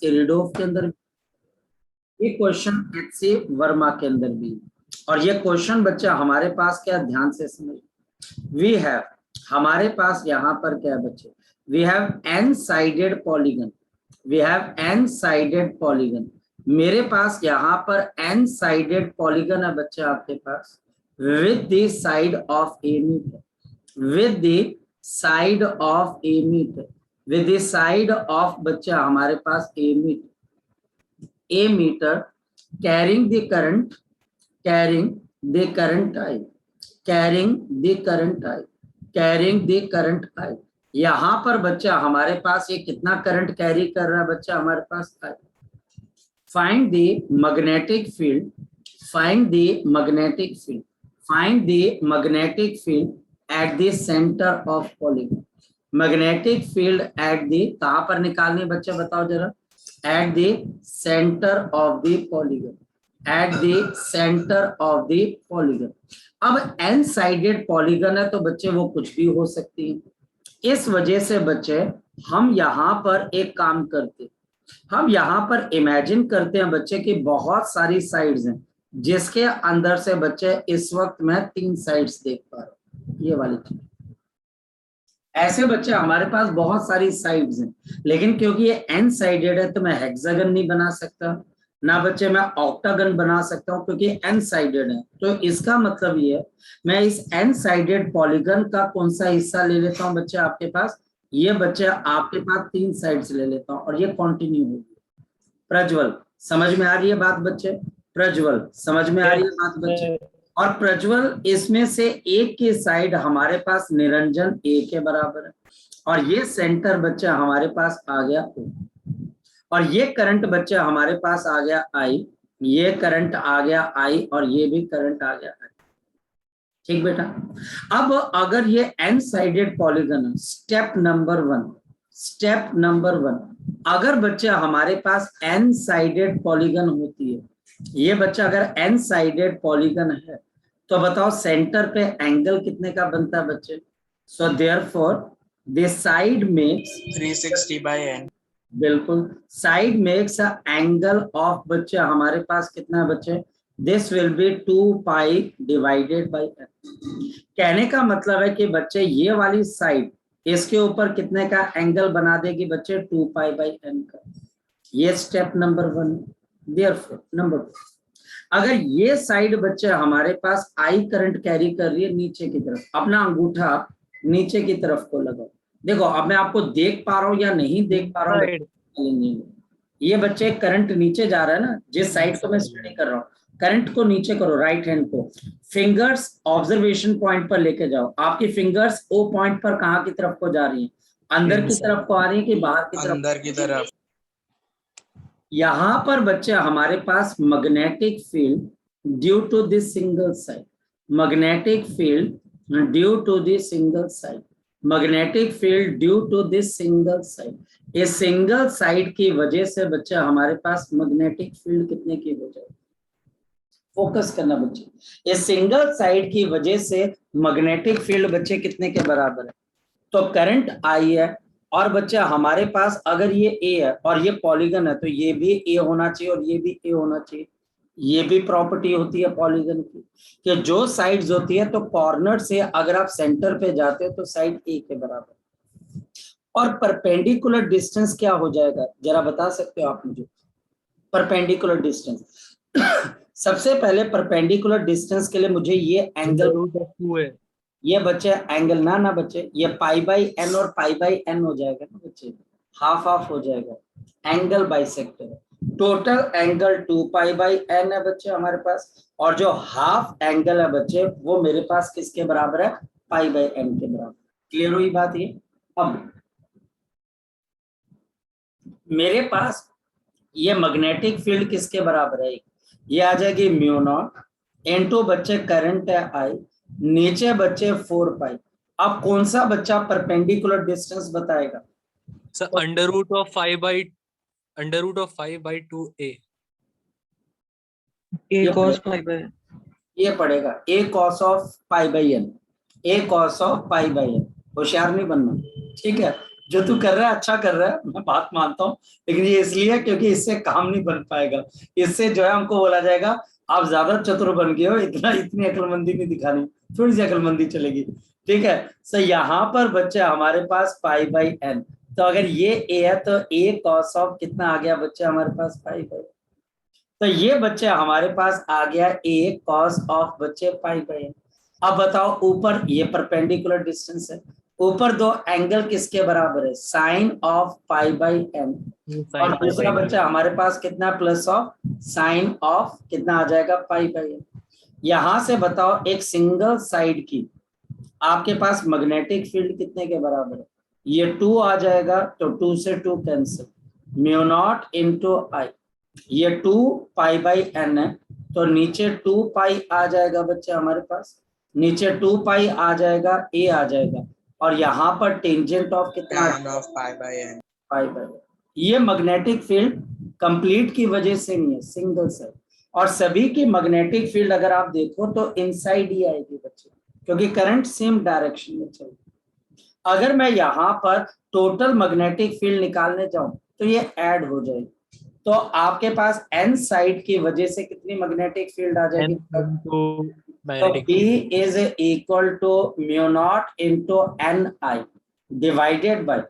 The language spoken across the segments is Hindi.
इरिडोव के अंदर, ये क्वेश्चन एच.सी. वर्मा के अंदर भी, और ये क्वेश्चन बच्चा हमारे पास क्या, ध्यान से समझ, वी हैव, हमारे पास यहाँ पर क्या है बच्चे, we have n sided polygon, we have n sided polygon, मेरे पास यहाँ पर एन साइडेड पॉलीगन है बच्चे आपके पास, with the side of a metre, with the side of a meter, with the side of बच्चा हमारे पास a meter carrying the current, carrying the current I, carrying the current I, carrying the current I, यहाँ पर बच्चा हमारे पास ये कितना करंट कैरी कर रहा है बच्चा हमारे पास I. Find the magnetic field, find the magnetic field, find the magnetic field at the center of polygon, magnetic field at the, कहां पर निकालनी बच्चे बताओ जरा, at the center of the polygon, at the center of the polygon. अब n sided polygon है तो बच्चे वो कुछ भी हो सकती है, इस वजह से बच्चे हम यहाँ पर एक काम करते, हम यहाँ पर इमेजिन करते हैं बच्चे की बहुत सारी साइड्स हैं, जिसके अंदर से बच्चे इस वक्त मैं 3 साइड्स देख पा रहा हूँ, ये वाली चीज, ऐसे बच्चे हमारे पास बहुत सारी साइड्स हैं, लेकिन क्योंकि ये एन साइडेड है तो मैं हेक्सागन नहीं बना सकता ना बच्चे, मैं ऑक्टागन बना सकता हूँ क्योंकि एन साइडेड है। तो इसका मतलब ये है मैं इस एन साइडेड पॉलीगन का कौन सा हिस्सा ले लेता हूँ बच्चे आपके पास, ये बच्चे आपके पास 3 साइड्स ले लेता हूँ और ये कंटिन्यू होगी। प्रज्वल समझ में आ रही है बात बच्चे, प्रज्वल समझ में आ रही है बात बच्चे, और प्रज्वल इसमें से एक की साइड हमारे पास निरंजन ए के बराबर है, और ये सेंटर बच्चा हमारे पास आ गया O, और ये करंट बच्चा हमारे पास आ गया आई, ये करंट आ गया आई, और ये भी करंट आ गया आई। ठीक बेटा, अब अगर ये एन साइडेड पॉलीगन है, स्टेप नंबर 1, स्टेप नंबर 1, अगर बच्चा हमारे पास एन साइडेड पॉलीगन होती है, ये बच्चा अगर एन साइडेड पॉलीगन है तो बताओ सेंटर पे एंगल कितने का बनता है बच्चे, so therefore this side makes 360 by n, बिल्कुल side makes a angle of बच्चे हमारे पास कितना है बच्चे, this will B 2 pi divided bye n। कहने का मतलब है कि बच्चे ये वाली साइड इसके ऊपर कितने का एंगल बना देगी बच्चे, 2 पाई बाय n का, ये स्टेप नंबर 1। देयरफॉर नंबर 2, अगर ये साइड बच्चे हमारे पास आई करंट कैरी कर रही है नीचे की तरफ, अपना अंगूठा नीचे की तरफ को लगाओ, देखो अब मैं आपको देख पा रहा हूँ या नहीं देख पा रहा हूँ, ये बच्चे करंट नीचे जा रहा है ना, जिस साइड को मैं स्टडी कर रहा हूँ, करंट को नीचे करो, राइट हैंड को, फिंगर्स ऑब्जर्वेशन पॉइंट पर लेके जाओ, आपकी फिंगर्स ओ पॉइंट पर कहाँ की तरफ को जा रही है, अंदर की तरफ को आ रही है कि बाहर की तरफ, अंदर की तरफ, यहां पर बच्चे हमारे पास magnetic field due to this single side, magnetic field due to this single side, magnetic field due to this single side, इस सिंगल साइड की वजह से बच्चे हमारे पास मैग्नेटिक फील्ड कितने की हो जाए, फोकस करना बच्चे, इस सिंगल साइड की वजह से मैग्नेटिक फील्ड बच्चे कितने के बराबर है, तो करंट आई है, और बच्चा हमारे पास अगर ये ए है और ये पॉलीगन है तो ये भी ए होना चाहिए और ये भी ए होना चाहिए, ये भी प्रॉपर्टी होती है पॉलीगन की कि जो साइड्स होती है तो कॉर्नर से अगर आप सेंटर पे जाते हो तो साइड ए के बराबर, और परपेंडिकुलर डिस्टेंस क्या हो जाएगा जरा बता सकते हो आप मुझे, परपेंडिकुलर डिस्टेंस सबसे पहले परपेंडिकुलर डिस्टेंस के लिए मुझे ये एंगल, ये बच्चे एंगल ना बच्चे, ये पाई बाई एन और पाई बाई एन हो जाएगा ना बच्चे, हाफ हाफ हो जाएगा, angle bisector, total angle 2 pi by n है बच्चे हमारे पास, और जो हाफ एंगल है बच्चे वो मेरे पास किसके बराबर है, पाई बाई एन के बराबर। क्लियर हुई बात ये। अब मेरे पास ये मैग्नेटिक फील्ड किसके बराबर है, ये आ जाएगी म्यू नॉट इनटू बच्चे करंट है आई, नीचे बच्चे 4 पाई, अब कौन सा बच्चा परपेंडिकुलर डिस्टेंस बताएगा, sir under root of 5 by 2a, a cos pi by, ये पड़ेगा a cos of pi by n, a cos of pi by n, होशियार नहीं बनना, ठीक है, जो तू कर रहा है अच्छा कर रहा है, मैं बात मानता हूँ, लेकिन ये इसलिए क्योंकि इससे काम नहीं बन पाएगा। इससे जो है हमको बोला जाएगा आप ज्यादा चतुर बन गए हो, इतनी अक्लमंदी नहीं दिखानी, थोड़ी सी अक्लमंदी चलेगी। ठीक है। सो यहाँ पर बच्चे हमारे पास पाई बाई एन, तो अगर ये ए है तो ए कॉस ऑफ कितना आ गया बच्चे हमारे पास पाई बाई, तो ये बच्चे हमारे पास आ गया ए कॉस ऑफ बच्चे पाई बाई एन। अब बताओ ऊपर ये परपेंडिकुलर डिस्टेंस है, ऊपर दो एंगल किसके बराबर है, sine of pi by n, और Sin pi दूसरा by बच्चा हमारे पास कितना प्लस ऑफ साइन ऑफ कितना आ जाएगा पाई बाई एन। यहां से बताओ एक सिंगल साइड की आपके पास मैग्नेटिक फील्ड कितने के बराबर है, ये 2 आ जाएगा, तो 2 से 2 कैंसिल, म्यू नॉट इंटू आई, ये 2 पाई बाई एन है, तो नीचे 2 पाई आ जाएगा बच्चे हमारे पास, नीचे 2 पाई आ जाएगा, ए आ जाएगा, और यहाँ पर टेंजेंट ऑफ कितना tan of pi by n. Pi by n. ये मैग्नेटिक फील्ड कंप्लीट की वजह से नहीं है, सिंगल साइड, और सभी की मैग्नेटिक फील्ड अगर आप देखो तो इनसाइड ही आएगी बच्चे, क्योंकि करंट सेम डायरेक्शन में चल। अगर मैं यहाँ पर टोटल मैग्नेटिक फील्ड निकालने जाऊं तो ये ऐड हो जाएगी, तो आपके पास एन साइड की वजह से कितनी मैग्नेटिक फील्ड आ जाएगी, n into तो magnetic B field. Is equal to mu naught into n I divided by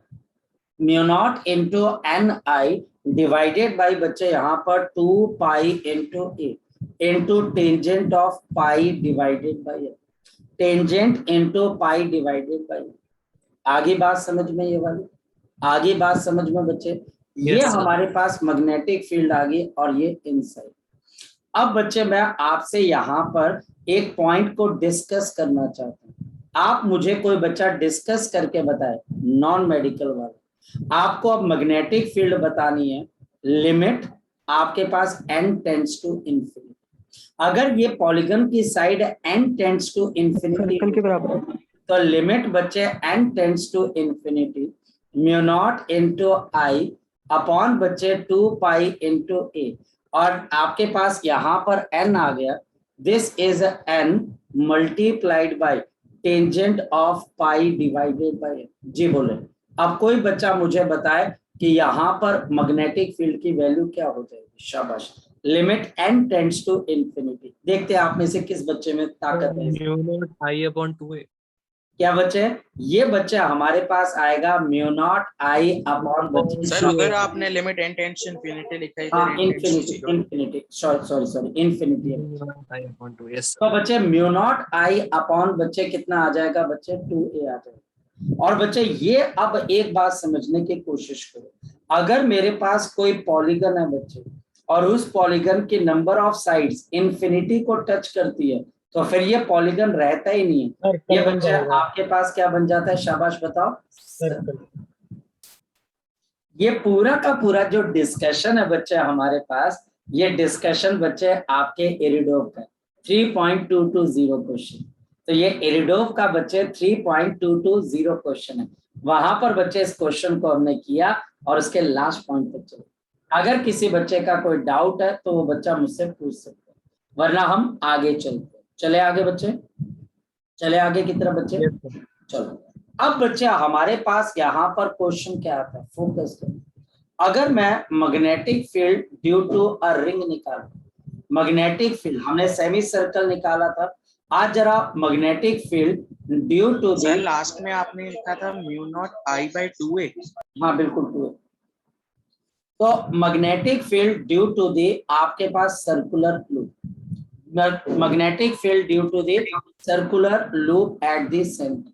mu naught into n I divided by बच्चे यहाँ पर 2 pi into a into tangent of pi divided by n, tangent into pi divided by. आगे बात समझ में, ये वाली आगे बात समझ में बच्चे, ये Yes, sir. हमारे पास मैग्नेटिक फील्ड आ गई और ये इनसाइड। अब बच्चे मैं आपसे यहाँ पर एक पॉइंट को डिस्कस करना चाहता हूँ, आप मुझे कोई बच्चा डिस्कस करके बताए, नॉन मेडिकल वाला, आपको अब मैग्नेटिक फील्ड बतानी है, लिमिट आपके पास n टेंड्स टू इंफिनिटी, अगर ये पॉलीगन की side n tends to infinity circle के बराबर है। तो लिमिट बच्चे n tends to infinity mu naught into I upon बच्चे 2 पाई इंटू ए, और आपके पास यहाँ पर n आ गया, this is n multiplied by tangent of pi divided by. जी बोले, अब कोई बच्चा मुझे बताए कि यहाँ पर मैग्नेटिक फील्ड की वैल्यू क्या हो जाएगी, शाबाश, limit n tends to infinity. देखते हैं आप में से किस बच्चे में ताकत है। Mu naught I upon 2a. क्या बच्चे, ये बच्चा हमारे पास आएगा म्यू नॉट आई अपॉन बच्चे, सर अगर आपने limit n tends to infinity लिखा है हाँ इधर n tends to infinity, 0. Infinity sorry infinity. Mu naught I upon 2. Yes, sir. तो बच्चे म्यू नॉट आई अपॉन बच्चे कितना आ जाएगा बच्चे 2a आ जाएगा। और बच्चे ये अब एक बात समझने की कोशिश करो, अगर मेरे पास कोई पॉलीगन है बच्चे और उस पॉलीगन के नंबर ऑफ साइड्स इंफिनिटी को टच करती है, तो फिर ये पॉलीगन रहता ही नहीं है, ये बच्चे आपके पास क्या बन जाता है, शाबाश बताओ। ये पूरा का पूरा जो डिस्कशन है बच्चे हमारे पास, ये डिस्कशन बच्चे आपके इरिडोव का 3.220 क्वेश्चन, तो ये इरिडोव का बच्चे 3.220 क्वेश्चन है, वहां पर बच्चे इस क्वेश्चन को हमने किया और उसके लास्ट पॉइंट पर चले। अगर किसी बच्चे का कोई डाउट है तो वो बच्चा मुझसे पूछ सकता है, वरना हम आगे चलते। चले आगे बच्चे, चले आगे की तरफ बच्चे। Yes, sir. चलो अब बच्चे हमारे पास यहाँ पर क्वेश्चन क्या आता है, फोकस करो। अगर मैं magnetic field due to a ring निकालूं, मैग्नेटिक फील्ड हमने सेमी सर्कल निकाला था, आज जरा magnetic field due to sir last में आपने लिखा था म्यू नॉट आई बाय 2a. हाँ बिल्कुल टू, तो magnetic field due to the आपके पास circular loop, magnetic field due to the circular loop at the centre,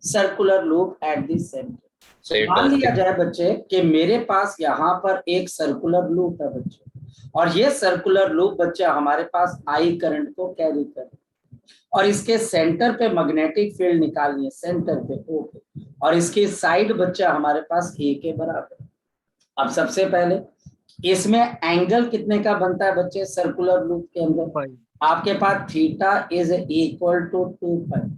circular loop at the centre. मान लिया जाए बच्चे कि मेरे पास यहाँ पर एक सर्कुलर लूप है बच्चे, और ये सर्कुलर लूप बच्चे हमारे पास आई करंट को कैरी कर, और इसके सेंटर पे मैग्नेटिक फील्ड निकालनी है, सेंटर पे ओ पे, और इसकी साइड बच्चे हमारे पास ए के बराबर। अब सबसे पहले इसमें एंगल कितने का बनता है बच्चे, सर्कुलर लूप के अंदर Pi. आपके पास theta is equal to 2 pi,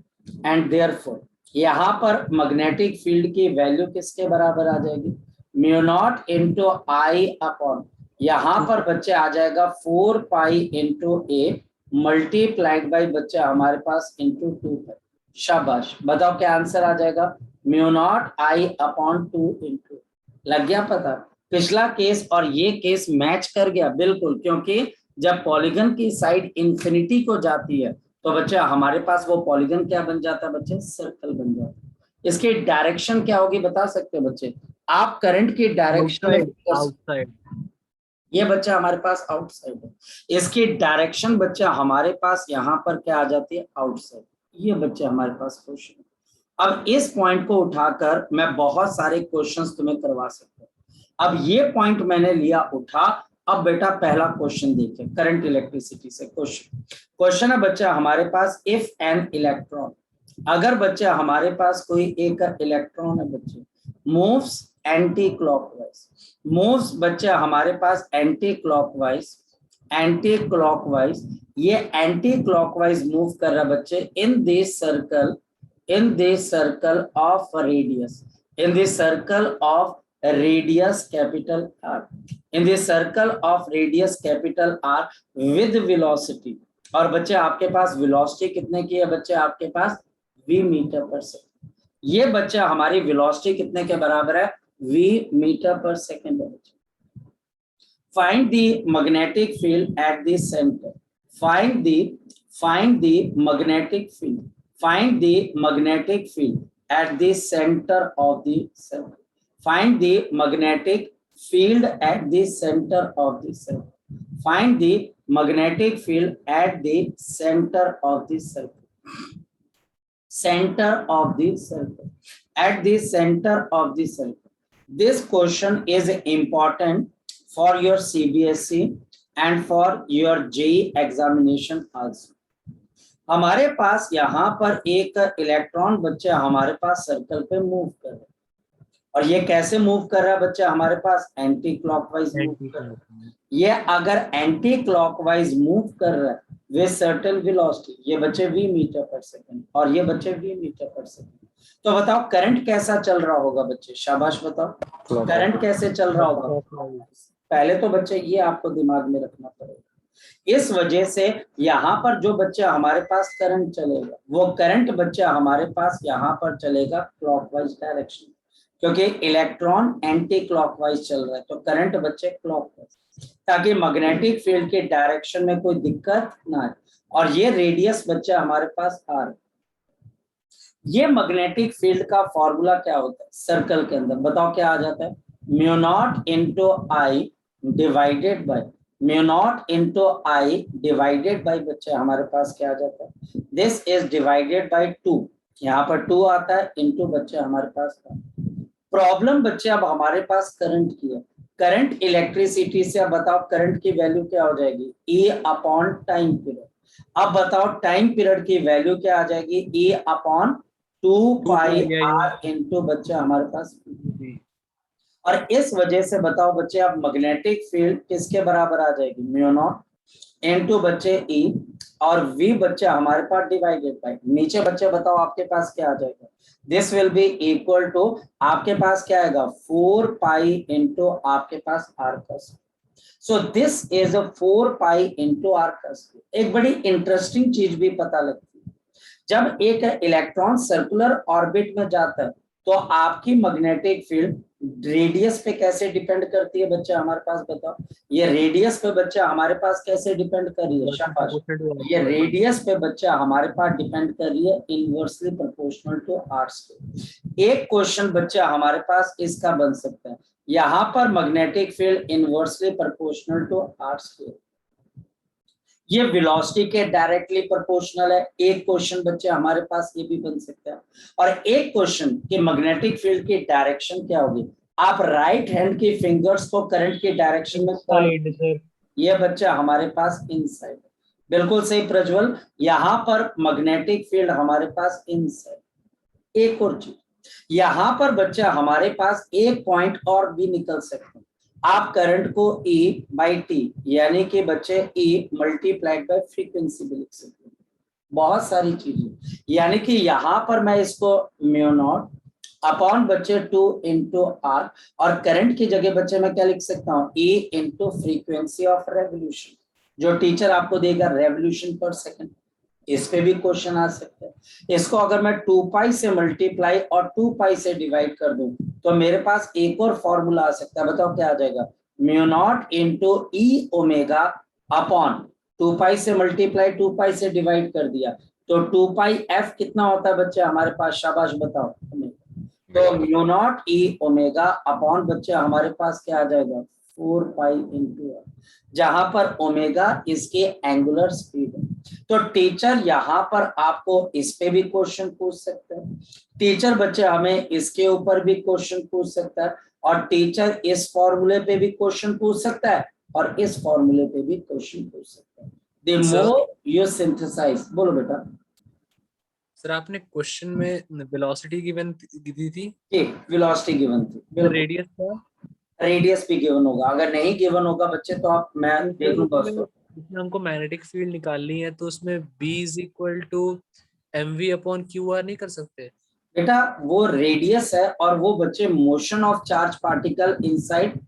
and therefore यहाँ पर मैग्नेटिक फील्ड की वैल्यू किसके बराबर आ जाएगी, mu naught into I upon, यहाँ पर बच्चे आ जाएगा 4 pi into A multiplied by बच्चे हमारे पास इंटू 2 पाई। शाबाश, बताओ क्या आंसर आ जाएगा, mu naught I upon 2 into, लग गया पता? पिछला केस और ये केस मैच कर गया बिल्कुल, क्योंकि जब पॉलीगन की साइड इंफिनिटी को जाती है तो बच्चा हमारे पास वो पॉलीगन क्या बन जाता है बच्चे? सर्कल बन जाता है। इसकी डायरेक्शन क्या होगी बता सकते हो बच्चे? आप करंट की डायरेक्शन में आउटसाइड, ये बच्चा हमारे पास आउटसाइड है, इसकी डायरेक्शन बच्चा हमारे पास यहाँ पर क्या आ जाती है? आउटसाइड। ये बच्चे हमारे पास क्वेश्चन। अब इस पॉइंट को उठाकर मैं बहुत सारे क्वेश्चंस तुम्हें करवा सकता हूँ। अब ये पॉइंट मैंने लिया उठा। अब बेटा पहला क्वेश्चन देखिए, करंट इलेक्ट्रिसिटी से क्वेश्चन है बच्चा हमारे पास, इफ एन इलेक्ट्रॉन, अगर बच्चा हमारे पास कोई एक इलेक्ट्रॉन है बच्चे, मूव्स एंटी क्लॉकवाइज, मूव्स बच्चा हमारे पास एंटी क्लॉकवाइज, ये एंटी क्लॉकवाइज मूव कर रहा बच्चे in this circle, in the circle of radius, in the circle of radius capital R, in the circle of radius capital R with velocity, और बच्चे आपके पास वेलोसिटी कितने की है बच्चे? आपके पास v मीटर पर सेकंड। ये बच्चा हमारी वेलोसिटी कितने के बराबर है? v मीटर पर सेकंड है बच्चे। Find the magnetic field at the centre, find the magnetic field, find the magnetic field at the center of the circle, find the magnetic field at the center of the circle, find the magnetic field at the center of the circle, center of the circle, at the center of the circle. This question is important for your CBSE and for your JEE examination also. हमारे पास यहाँ पर एक इलेक्ट्रॉन बच्चा हमारे पास सर्कल पे मूव कर रहा है, और ये कैसे मूव कर रहा है बच्चा? हमारे पास एंटी क्लॉकवाइज मूव कर रहा है। ये अगर एंटी क्लॉकवाइज मूव कर रहा है विद सर्टेन वेलोसिटी, ये बच्चे v मीटर पर सेकंड, और ये बच्चे v मीटर पर सेकंड, तो बताओ करंट कैसा चल रहा होगा बच्चे? शाबाश बताओ, करंट कैसे चल रहा होगा? पहले तो बच्चे ये आपको दिमाग में रखना पड़ेगा। इस वजह से यहाँ पर जो बच्चा हमारे पास करंट चलेगा, वो करंट बच्चा हमारे पास यहाँ पर चलेगा क्लॉकवाइज डायरेक्शन, क्योंकि इलेक्ट्रॉन एंटी क्लॉकवाइज चल रहा है, तो करंट बच्चे क्लॉकवाइज, ताकि मैग्नेटिक फील्ड के डायरेक्शन में कोई दिक्कत ना आए। और ये रेडियस बच्चा हमारे पास R। ये मैग्नेटिक फील्ड का फॉर्मूला क्या होता है सर्कल के अंदर? बताओ क्या आ जाता है? Mu naught into I divided bye, mu naught into I divided by बच्चे हमारे पास क्या आ जाता है? दिस इज डिवाइडेड बाई 2, यहाँ पर 2 आता है, इंटू बच्चे हमारे पास। प्रॉब्लम बच्चे अब हमारे पास करंट की है, करंट इलेक्ट्रिसिटी से। अब बताओ करंट की वैल्यू क्या हो जाएगी? E upon time period. अब बताओ टाइम पीरियड की वैल्यू क्या आ जाएगी? E अपॉन 2 पाई R इंटू बच्चे हमारे पास। और इस वजह से बताओ बच्चे अब मैग्नेटिक फील्ड किसके बराबर आ जाएगी? म्यू नॉट इनटू बच्चे E, और V बच्चे हमारे पास डिवाइडेड बाय, नीचे बच्चे बताओ आपके पास क्या आ जाएगा? This will be equal to, आपके पास क्या आएगा? 4 पाई इंटू आपके पास R का square. So this is 4 pi into R का स्क्वायर। एक बड़ी इंटरेस्टिंग चीज भी पता लगती है, जब एक इलेक्ट्रॉन सर्कुलर ऑर्बिट में जाता है तो आपकी मैग्नेटिक फील्ड रेडियस पे कैसे डिपेंड करती है बच्चा हमारे पास? बताओ ये रेडियस पे बच्चा हमारे पास कैसे डिपेंड कर रही है? शाबाश, ये रेडियस पे बच्चा हमारे पास डिपेंड कर रही है inversely proportional to R square. एक क्वेश्चन बच्चा हमारे पास इसका बन सकता है, यहाँ पर magnetic field inversely proportional to R square, ये वेलोसिटी के डायरेक्टली प्रोपोर्शनल है। एक क्वेश्चन बच्चे हमारे पास ये भी बन सकता है, और एक क्वेश्चन कि मैग्नेटिक फील्ड की डायरेक्शन क्या होगी? आप राइट हैंड की फिंगर्स को करंट की डायरेक्शन में, ये बच्चा हमारे पास इनसाइड, बिल्कुल सही प्रज्वल, यहाँ पर मैग्नेटिक फील्ड हमारे पास इनसाइड। एक और चीज, यहाँ पर बच्चा हमारे पास एक पॉइंट और भी निकल सकते हैं, आप करंट को E बाई टी यानी कि बच्चे E मल्टीप्लाइड बाय फ्रीक्वेंसी भी लिख सकते हैं, बहुत सारी चीजें। यानी कि यहाँ पर मैं इसको म्यू नॉट अपॉन बच्चे 2 इंटू R, और करंट की जगह बच्चे मैं क्या लिख सकता हूँ? E into frequency of revolution, जो टीचर आपको देगा रेवोल्यूशन पर सेकंड। इस पे भी क्वेश्चन आ सकता है। इसको अगर मैं 2 पाई से मल्टीप्लाई और 2 पाई से डिवाइड कर दूं तो मेरे पास एक और फॉर्मूला आ सकता है, बताओ क्या आ जाएगा, म्यू नॉट इंटू ई ओमेगा अपॉन 2 पाई से मल्टीप्लाई 2 पाई से डिवाइड कर दिया तो 2 पाई एफ कितना होता है बच्चे हमारे पास, शाबाश बताओ हमें। तो mu not E omega upon बच्चे हमारे पास क्या आ जाएगा 4 पाई इंटू एफ, जहां पर ओमेगा इसके एंगुलर स्पीड है। तो टीचर यहाँ पर आपको इस पे भी क्वेश्चन पूछ सकता है, टीचर बच्चे हमें इसके ऊपर भी क्वेश्चन पूछ सकता है, और टीचर इस फॉर्मूले पे भी क्वेश्चन पूछ सकता है और इस फॉर्मूले पे भी क्वेश्चन पूछ सकता है। द मोर यू सिंथेसाइज, बोलो बेटा। सर आपने क्वेश्चन में वेलोसिटी गिवन दी थी, ठीक, वेलोसिटी गिवन थी, बिल्कुल। रेडियस का, रेडियस भी गिवन होगा, अगर नहीं गिवन होगा बच्चे तो आप, मैं देख लूंगा उसको। इसमें हमको मैग्नेटिक फील्ड निकालनी है तो उसमें B is equal to mv upon QR नहीं कर सकते? बेटा वो रेडियस है और वो बच्चे motion of charge particle inside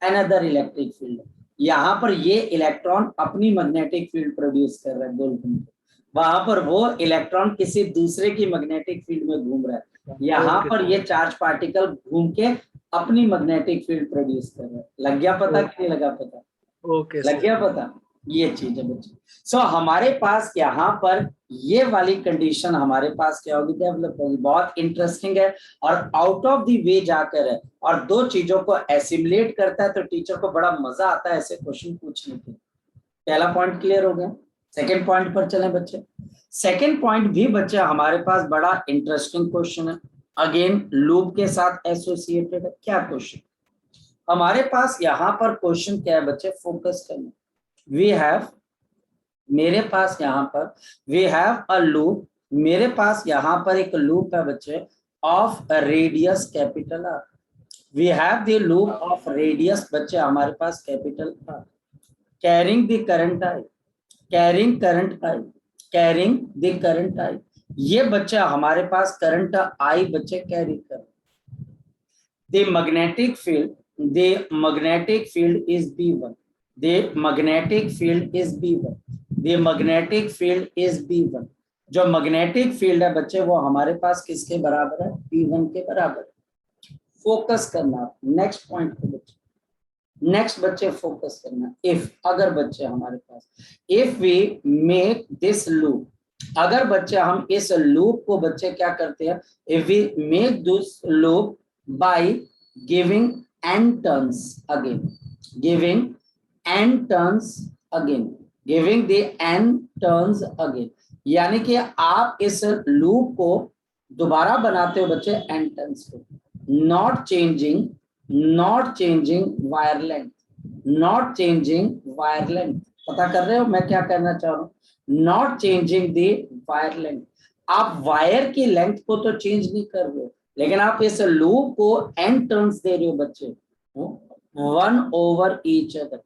another electric field. यहाँ पर ये इलेक्ट्रॉन अपनी मैग्नेटिक फील्ड प्रोड्यूस कर रहा है गोल घूम के, वहां पर वो इलेक्ट्रॉन किसी दूसरे की मैग्नेटिक फील्ड में घूम रहा है, यहाँ पर ये चार्ज पार्टिकल घूम के अपनी मैग्नेटिक फील्ड प्रोड्यूस कर रहा है। लग गया पता कि नहीं लगा पता? ओके लग गया पता, ये चीज है बच्चे। सो हमारे पास यहाँ पर ये वाली कंडीशन हमारे पास क्या होगी, डेवलप होगी, बहुत इंटरेस्टिंग है और आउट ऑफ द वे जाकर है और दो चीजों को एसिमुलेट करता है तो टीचर को बड़ा मजा आता है ऐसे क्वेश्चन पूछने के। पहला पॉइंट क्लियर हो गया, सेकेंड पॉइंट पर चले बच्चे। सेकेंड पॉइंट भी बच्चे हमारे पास बड़ा इंटरेस्टिंग क्वेश्चन है, अगेन लूप के साथ एसोसिएटेड है। क्या क्वेश्चन हमारे पास यहाँ पर, क्वेश्चन क्या है बच्चे, फोकस करना। वी हैव, मेरे पास यहाँ पर वी हैव अ लूप, मेरे पास यहाँ पर एक लूप है बच्चे of radius capital R. We have the loop of radius बच्चे हमारे पास capital R, carrying the current I, carrying current I, carrying the current I. ये बच्चे हमारे पास करंट आई बच्चे कैरी कर। The magnetic field, the magnetic field is B1, the magnetic field is B1, the magnetic field is B1। जो मैग्नेटिक फील्ड है बच्चे वो हमारे पास किसके बराबर है, B1 के बराबर है। फोकस करना नेक्स्ट पॉइंट पे बच्चे, नेक्स्ट बच्चे फोकस करना। इफ, अगर बच्चे हमारे पास, if we make this loop, अगर बच्चे हम इस लूप को बच्चे क्या करते हैं, if we make this loop by giving n turns again, giving n turns again, giving the n turns again, यानी कि आप इस लूप को दोबारा बनाते हो बच्चे n turns को, not changing wire length, not changing wire length। पता कर रहे हो मैं क्या करना चाह रहा हूँ, not changing the wire length। आप वायर की लेंथ को तो चेंज नहीं कर रहे हो, लेकिन आप इस लूप को n टर्न्स दे रहे हो बच्चे, 1 over each other,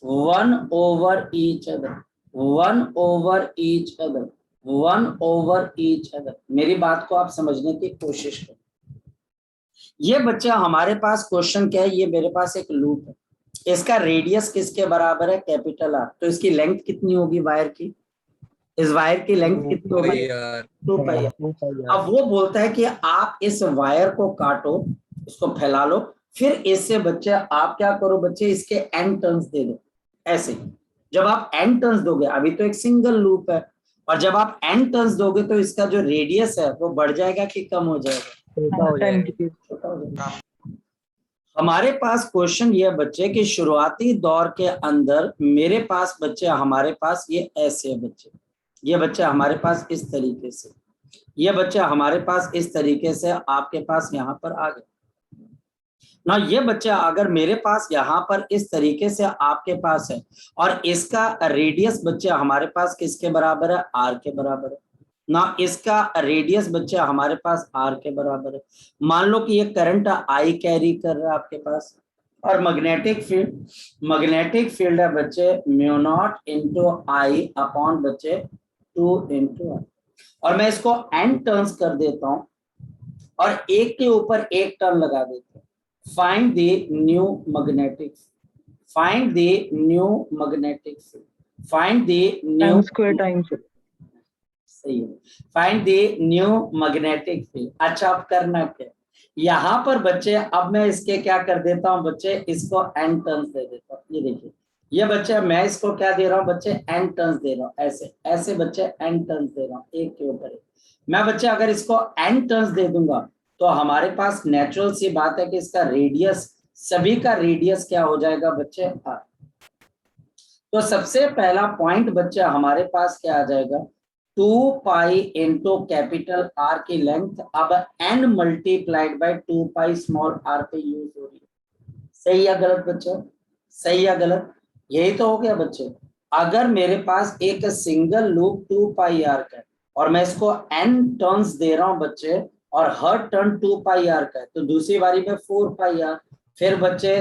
1 over each other, 1 over each other, 1 over each other। मेरी बात को आप समझने की कोशिश करो। ये बच्चा हमारे पास क्वेश्चन क्या है, ये मेरे पास एक लूप है, इसका रेडियस किसके बराबर है, कैपिटल आर। तो इसकी लेंथ कितनी होगी वायर की, इस वायर की लेंथ कितनी होगी, 2 पाई। अब वो बोलता है कि आप इस वायर को काटो, इसको फैला लो, फिर इससे बच्चे आप क्या करो बच्चे, इसके n टर्न्स दे दो। ऐसे जब आप n टर्न्स दोगे, अभी तो एक सिंगल लूप है, और जब आप n टर्न्स दोगे तो इसका जो रेडियस है वो बढ़ जाएगा कि कम हो जाएगा, छोटा हो जाएगा। हमारे पास क्वेश्चन ये बच्चे कि शुरुआती दौर के अंदर मेरे पास बच्चे, हमारे पास ये ऐसे है बच्चे, ये बच्चे हमारे पास इस तरीके से, ये बच्चे हमारे पास इस तरीके से आपके पास यहाँ पर आ गए ना। ये बच्चा अगर मेरे पास यहाँ पर इस तरीके से आपके पास है और इसका रेडियस बच्चे हमारे पास किसके बराबर है, r के बराबर है ना, इसका रेडियस बच्चे हमारे पास r के बराबर है। मान लो कि ये करंट I कैरी कर रहा है आपके पास, और मैग्नेटिक फील्ड है बच्चे mu naught into I upon बच्चे 2 इंटू I, और मैं इसको n टर्न्स कर देता हूं और एक के ऊपर एक टर्न लगा देता हूं। Find the new magnetic, find the new magnetic field, find the new square times सही है। Find the new magnetic field. अच्छा अब करना क्या, यहाँ पर बच्चे अब मैं इसके क्या कर देता हूँ बच्चे, इसको n टर्न्स दे देता हूँ। ये देखिए ये बच्चे मैं इसको क्या दे रहा हूँ बच्चे, n टर्न्स दे रहा हूँ, ऐसे ऐसे बच्चे n टर्न्स दे रहा हूँ एक के ऊपर एक। मैं बच्चे अगर इसको n टर्न्स दे दूंगा तो हमारे पास नेचुरल सी बात है कि इसका रेडियस, सभी का रेडियस क्या हो जाएगा बच्चे, r। तो सबसे पहला पॉइंट बच्चे हमारे पास क्या आ जाएगा, 2 पाई इंटू कैपिटल आर की लेंथ अब n multiplied bye 2 pi small r पे यूज हो रही है। सही या गलत बच्चे, सही या गलत, यही तो हो गया बच्चे। अगर मेरे पास एक सिंगल लूप 2 पाई आर का है और मैं इसको n टर्न्स दे रहा हूं बच्चे और हर टर्न 2 पाई आर का है, तो दूसरी बारी में 4 पाई आर, फिर बच्चे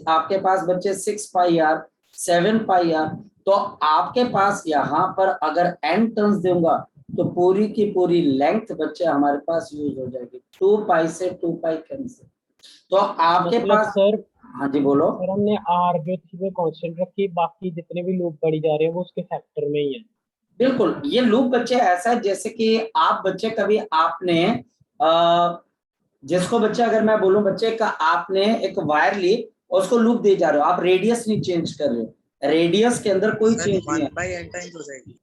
आपके पास बच्चे 6 पाई आर, 7 पाई आर। तो आपके पास यहाँ पर अगर n टर्न्स दूंगा तो पूरी की पूरी लेंथ बच्चे हमारे पास यूज हो जाएगी, 2 पाई से 2 पाई कैंसिल। तो आपके मतलब पास, सर, हाँ जी बोलो। सर हमने आर जो थी वो कांस्टेंट रखी, बाकी जितने भी लूप बढ़ी जा रहे हैं वो उसके फैक्टर में ही है। बिल्कुल, ये लूप बच्चे ऐसा है जैसे कि आप बच्चे कभी आपने जिसको बच्चे अगर मैं बोलूं बच्चे का, आपने एक वायर ली और उसको लूप दे जा रहे हो, आप रेडियस नहीं चेंज कर रहे हो, रेडियस के अंदर कोई सर चेंज नहीं है, 1/n टाइम्स हो जाएगी।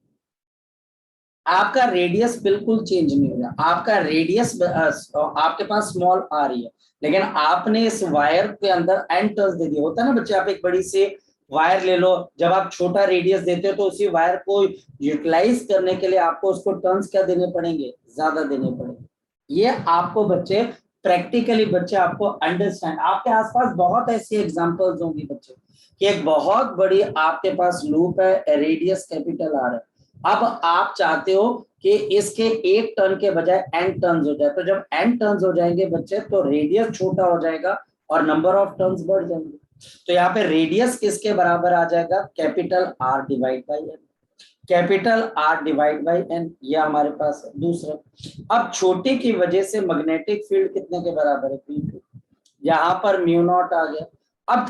आपका रेडियस बिल्कुल चेंज नहीं होगा, आपका रेडियस आपके पास स्मॉल आ रही है, लेकिन आपने इस वायर के अंदर एन टर्न्स दे दिया। होता है ना बच्चे, आप एक बड़ी सी वायर ले लो, जब आप छोटा रेडियस देते हो तो उसी वायर को यूटिलाइज करने के लिए आपको उसको टर्न्स क्या देने पड़ेंगे, ज्यादा देने पड़ेंगे। ये आपको बच्चे प्रैक्टिकली बच्चे आपको अंडरस्टैंड, आपके आसपास बहुत ऐसी एग्जांपल्स होंगी बच्चे कि एक बहुत बड़ी आपके पास लूप है, रेडियस कैपिटल आर है, अब आप चाहते हो कि इसके एक टर्न के बजाय n टर्न्स हो जाए, तो जब n टर्न्स हो जाएंगे बच्चे तो रेडियस छोटा हो जाएगा और नंबर ऑफ टर्न्स बढ़ जाएंगे। तो यहाँ पे रेडियस किसके बराबर आ जाएगा, capital R divide by n, capital R divide by n, ये हमारे पास है। दूसरा, अब छोटे की वजह से मैग्नेटिक फील्ड कितने के बराबर है, P2, यहाँ पर म्यू नॉट आ गया। अब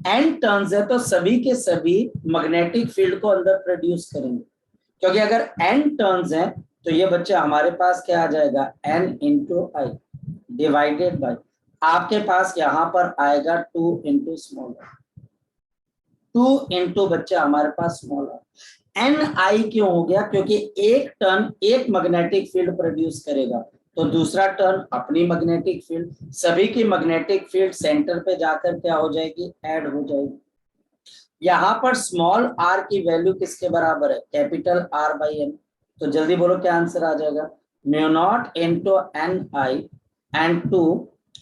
n टर्न्स है तो सभी के सभी मैग्नेटिक फील्ड को अंदर प्रोड्यूस करेंगे, क्योंकि अगर n टर्न्स हैं तो ये बच्चे हमारे पास क्या आ जाएगा, n into I divided by, आपके पास यहाँ पर आएगा 2 इंटू स्मॉल, 2 इंटू बच्चे हमारे पास स्मॉल एन आई क्यों हो गया, क्योंकि एक टर्न एक मैग्नेटिक फील्ड प्रोड्यूस करेगा तो दूसरा टर्न अपनी मैग्नेटिक फील्ड, सभी की मैग्नेटिक फील्ड सेंटर पे जाकर क्या हो जाएगी, ऐड हो जाएगी। यहाँ पर स्मॉल r की वैल्यू किसके बराबर है, कैपिटल R बाई एन, तो जल्दी बोलो क्या आंसर आ जाएगा, mu naught into n I and 2,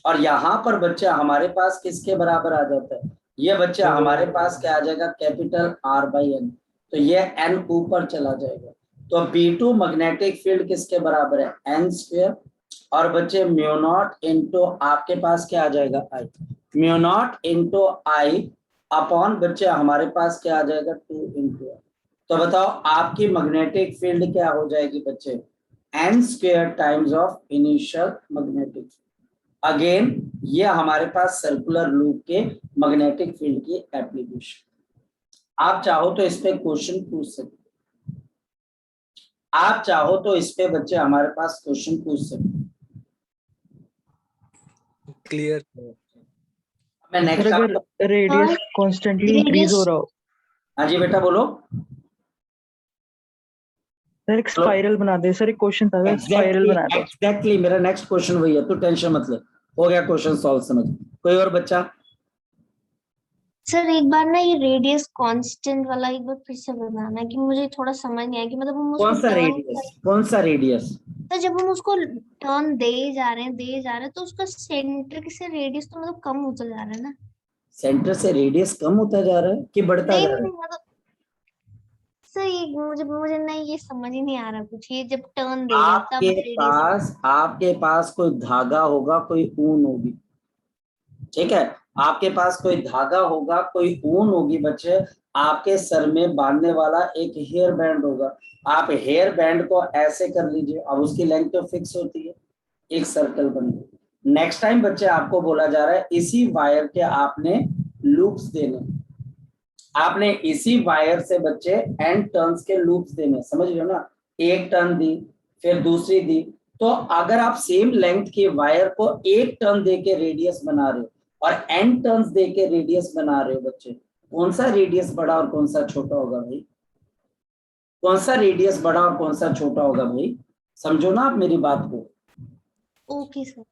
और यहाँ पर बच्चे हमारे पास किसके बराबर आ जाता है, ये बच्चे हमारे पास क्या आ जाएगा, कैपिटल R बाई एन, तो ये n ऊपर चला जाएगा। तो B2 मैग्नेटिक फील्ड किसके बराबर है, n स्क्वायर, और बच्चे म्यू नॉट इंटू आपके पास क्या आ जाएगा, आई, mu naught into I upon बच्चे हमारे पास क्या आ जाएगा, 2 इंटू। तो बताओ आपकी मैग्नेटिक फील्ड क्या हो जाएगी बच्चे, n square times of initial magnetic field. Again ये हमारे पास सर्कुलर लूप के मैग्नेटिक फील्ड की एप्लीकेशन। आप चाहो तो इस पे क्वेश्चन पूछ सकते, आप चाहो तो इस पे बच्चे हमारे पास क्वेश्चन पूछ सकते। क्लियर। मैं सर नेक्स्ट अगर रेडियस कॉन्स्टेंटली इंक्रीज हो रहा हो, हाँ जी बेटा बोलो। सर एक स्पाइरल बना दे, सर एक क्वेश्चन था, स्पाइरल बना दे। एग्जैक्टली मेरा नेक्स्ट क्वेश्चन वही है, तू टेंशन मत ले, हो गया क्वेश्चन सॉल्व, समझ। कोई और बच्चा, सर एक बार ना ये रेडियस कांस्टेंट वाला एक बार फिर से बताना कि मुझे थोड़ा समझ नहीं आया कि मतलब हम उसको कौन सा टर्न, रेडियस, कौन सा रेडियस, तो जब हम उसको टर्न दे जा रहे हैं तो उसका सेंटर से रेडियस तो मतलब कम होता जा रहा है ना। सेंटर से रेडियस कम होता जा रहा है कि बढ़ता नहीं जा रहा है, नहीं मतलब सर ये मुझे मुझे नहीं ये समझ ही नहीं आ रहा कुछ, ये जब टर्न दे रहे हैं तब रेडियस। आपके पास कोई धागा होगा, कोई ऊन होगी, ठीक है, आपके पास कोई धागा होगा, कोई ऊन होगी बच्चे, आपके सर में बांधने वाला एक हेयर बैंड होगा, आप हेयर बैंड को ऐसे कर लीजिए, अब उसकी लेंथ तो फिक्स होती है, एक सर्कल बन गई। नेक्स्ट टाइम बच्चे आपको बोला जा रहा है इसी वायर के आपने लूप्स देने, आपने इसी वायर से बच्चे एन टर्न्स के लूप्स देने, समझ रहे हो ना, एक टर्न दी, फिर दूसरी दी। तो अगर आप सेम लेंथ के वायर को एक टर्न दे के रेडियस बना रहे हो और n टर्न्स दे के रेडियस बना रहे हो बच्चे, कौन सा रेडियस बड़ा और कौन सा छोटा होगा भाई? कौन सा रेडियस बड़ा और कौन सा छोटा होगा भाई? समझो ना आप मेरी बात को। Okay sir.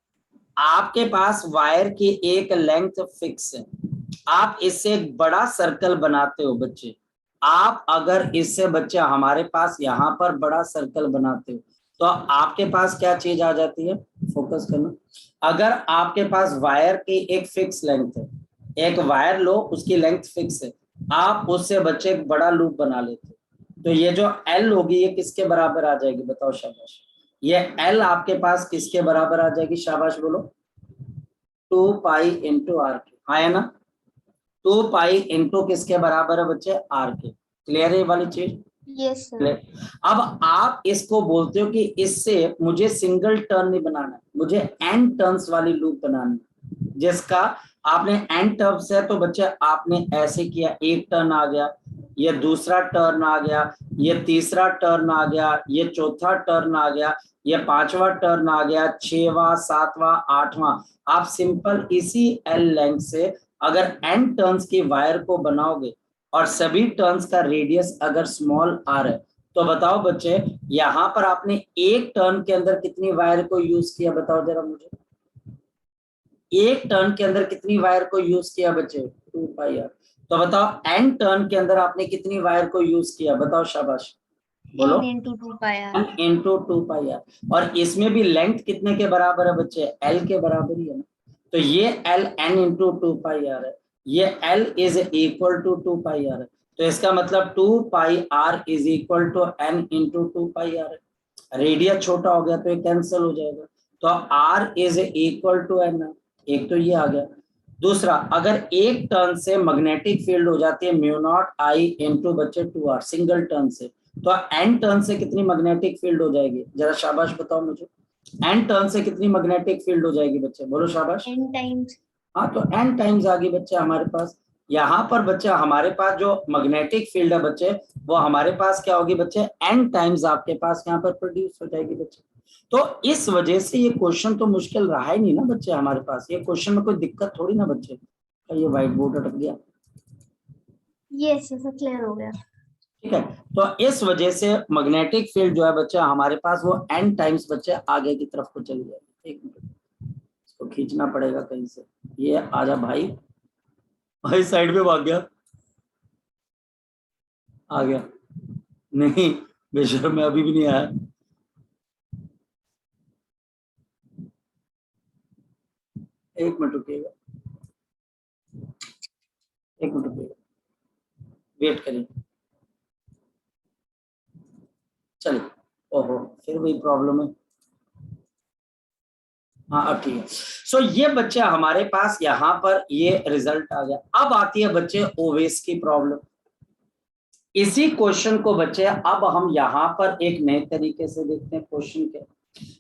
आपके पास वायर की एक लेंथ फिक्स है, आप इससे एक बड़ा सर्कल बनाते हो बच्चे। आप अगर इससे बच्चे हमारे पास यहाँ पर बड़ा सर्कल बनाते हो तो आपके पास क्या चीज आ जाती है? फोकस करना। अगर आपके पास वायर की एक फिक्स लेंथ है, एक वायर लो उसकी लेंथ फिक्स है, आप उससे बच्चे एक बड़ा लूप बना लेते हो, तो ये जो L होगी ये किसके बराबर आ जाएगी? बताओ शाबाश। ये L आपके पास किसके बराबर आ जाएगी? शाबाश बोलो। 2 पाई इंटू आर के, हाँ है ना? 2 पाई इंटू किसके बराबर है बच्चे? आर के। क्लियर है ये वाली चीज? Yes sir. अब आप इसको बोलते हो कि इससे मुझे सिंगल टर्न नहीं बनाना, मुझे n टर्न्स वाली लूप बनानी, जिसका आपने n टर्न्स है तो बच्चे आपने ऐसे किया, एक टर्न आ गया, ये दूसरा टर्न आ गया, ये तीसरा टर्न आ गया, ये चौथा टर्न आ गया, ये पांचवा टर्न आ गया, छठवां, सातवां, आठवां। आप सिंपल इसी L लेंथ से अगर n टर्न्स की वायर को बनाओगे और सभी टर्न्स का रेडियस अगर स्मॉल आर है तो बताओ बच्चे यहां पर आपने एक टर्न के अंदर कितनी वायर को यूज किया? बताओ जरा मुझे, एक टर्न के अंदर कितनी वायर को यूज किया बच्चे? 2 पाई आर। तो बताओ n टर्न के अंदर आपने कितनी वायर को यूज किया? बताओ शाबाश बोलो। n into 2 pi r। n into 2 pi r. और इसमें भी लेंथ कितने के बराबर है बच्चे? L के बराबर ही है ना। तो ये L n into 2 pi R है, ये L is equal to 2 pi R है। तो इसका मतलब 2 pi R is equal to n into 2 pi R है। रेडियस छोटा हो गया तो ये कैंसिल हो जाएगा, तो r is equal to n। एक तो ये आ गया। दूसरा, अगर एक टर्न से मैग्नेटिक फील्ड हो जाती है म्यू नॉट आई इंटू बच्चे 2r, सिंगल टर्न से, तो n टर्न से कितनी मैग्नेटिक फील्ड हो जाएगी? जरा शाबाश बताओ मुझे, n टर्न से कितनी मैग्नेटिक फील्ड हो जाएगी बच्चे? बोलो शाबाश। n times। हाँ, तो n टाइम्स आ गई बच्चे हमारे पास। यहाँ पर बच्चे हमारे पास जो मैग्नेटिक फील्ड है बच्चे, वो हमारे पास क्या होगी बच्चे? n टाइम्स आपके पास यहाँ पर प्रोड्यूस हो जाएगी बच्चे। तो इस वजह से ये क्वेश्चन तो मुश्किल रहा ही नहीं ना बच्चे हमारे पास। ये क्वेश्चन में कोई दिक्कत थोड़ी ना बच्चे। ये व्हाइट बोर्ड अटक गया। यस सर, क्लियर हो गया। ठीक है, तो इस वजह से मैग्नेटिक फील्ड जो है बच्चे हमारे पास वो n टाइम्स बच्चे आगे की तरफ को चली जाएगी। एक मिनट, इसको खींचना पड़ेगा कहीं से। ये आजा भाई, भाई साइड में भाग गया, आ गया नहीं बेशर्म में अभी भी नहीं आया। एक मिनट रुकिएगा, एक मिनट रुकिएगा, वेट करिए। चलिए, ओहो फिर वही प्रॉब्लम है। हाँ अब ठीक है। सो ये बच्चे हमारे पास यहाँ पर ये रिजल्ट आ गया। अब आती है बच्चे ओवेस की प्रॉब्लम। इसी क्वेश्चन को बच्चे अब हम यहाँ पर एक नए तरीके से देखते हैं क्वेश्चन के।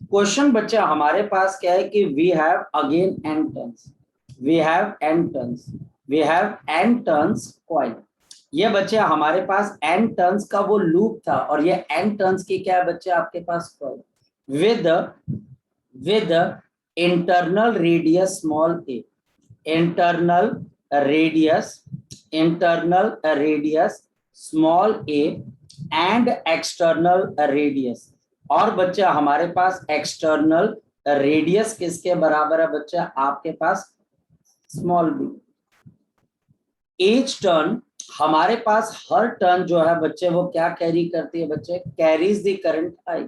क्वेश्चन बच्चे हमारे पास क्या है कि we have again n turns, we have n turns, we have n turns coil. ये बच्चे हमारे पास n टर्न्स का वो लूप था और ये n टर्न्स की क्या है बच्चे आपके पास? Coil with internal radius small a, internal radius small a and external radius. और बच्चे हमारे पास एक्सटर्नल रेडियस किसके बराबर है बच्चे आपके पास? Small b। ईच टर्न, हमारे पास हर टर्न जो है बच्चे वो क्या कैरी करती है बच्चे? Carries the current I,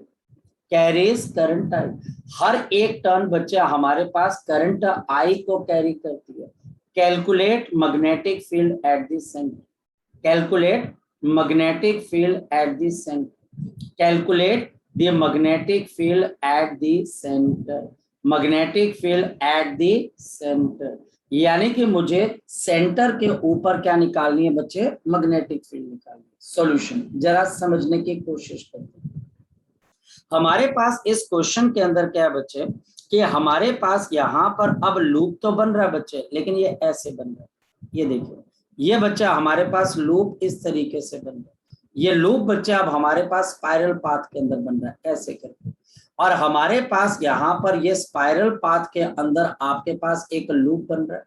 carries current I. हर एक टर्न बच्चे हमारे पास करंट आई को कैरी करती है। Calculate magnetic field at the centre, calculate magnetic field at the centre, calculate the magnetic field at the centre, magnetic field at the centre. यानी कि मुझे सेंटर के ऊपर क्या निकालनी है बच्चे? मैग्नेटिक फील्ड निकालनी है। सॉल्यूशन जरा समझने की कोशिश करते हैं। हमारे पास इस क्वेश्चन के अंदर क्या है बच्चे कि हमारे पास यहाँ पर अब लूप तो बन रहा है बच्चे, लेकिन ये ऐसे बन रहा है। ये देखिए, ये बच्चा हमारे पास लूप इस तरीके से बन रहा है। ये लूप बच्चे अब हमारे पास स्पाइरल पाथ के अंदर बन रहा है ऐसे करके, और हमारे पास यहाँ पर ये स्पाइरल पाथ के अंदर आपके पास एक लूप बन रहा है,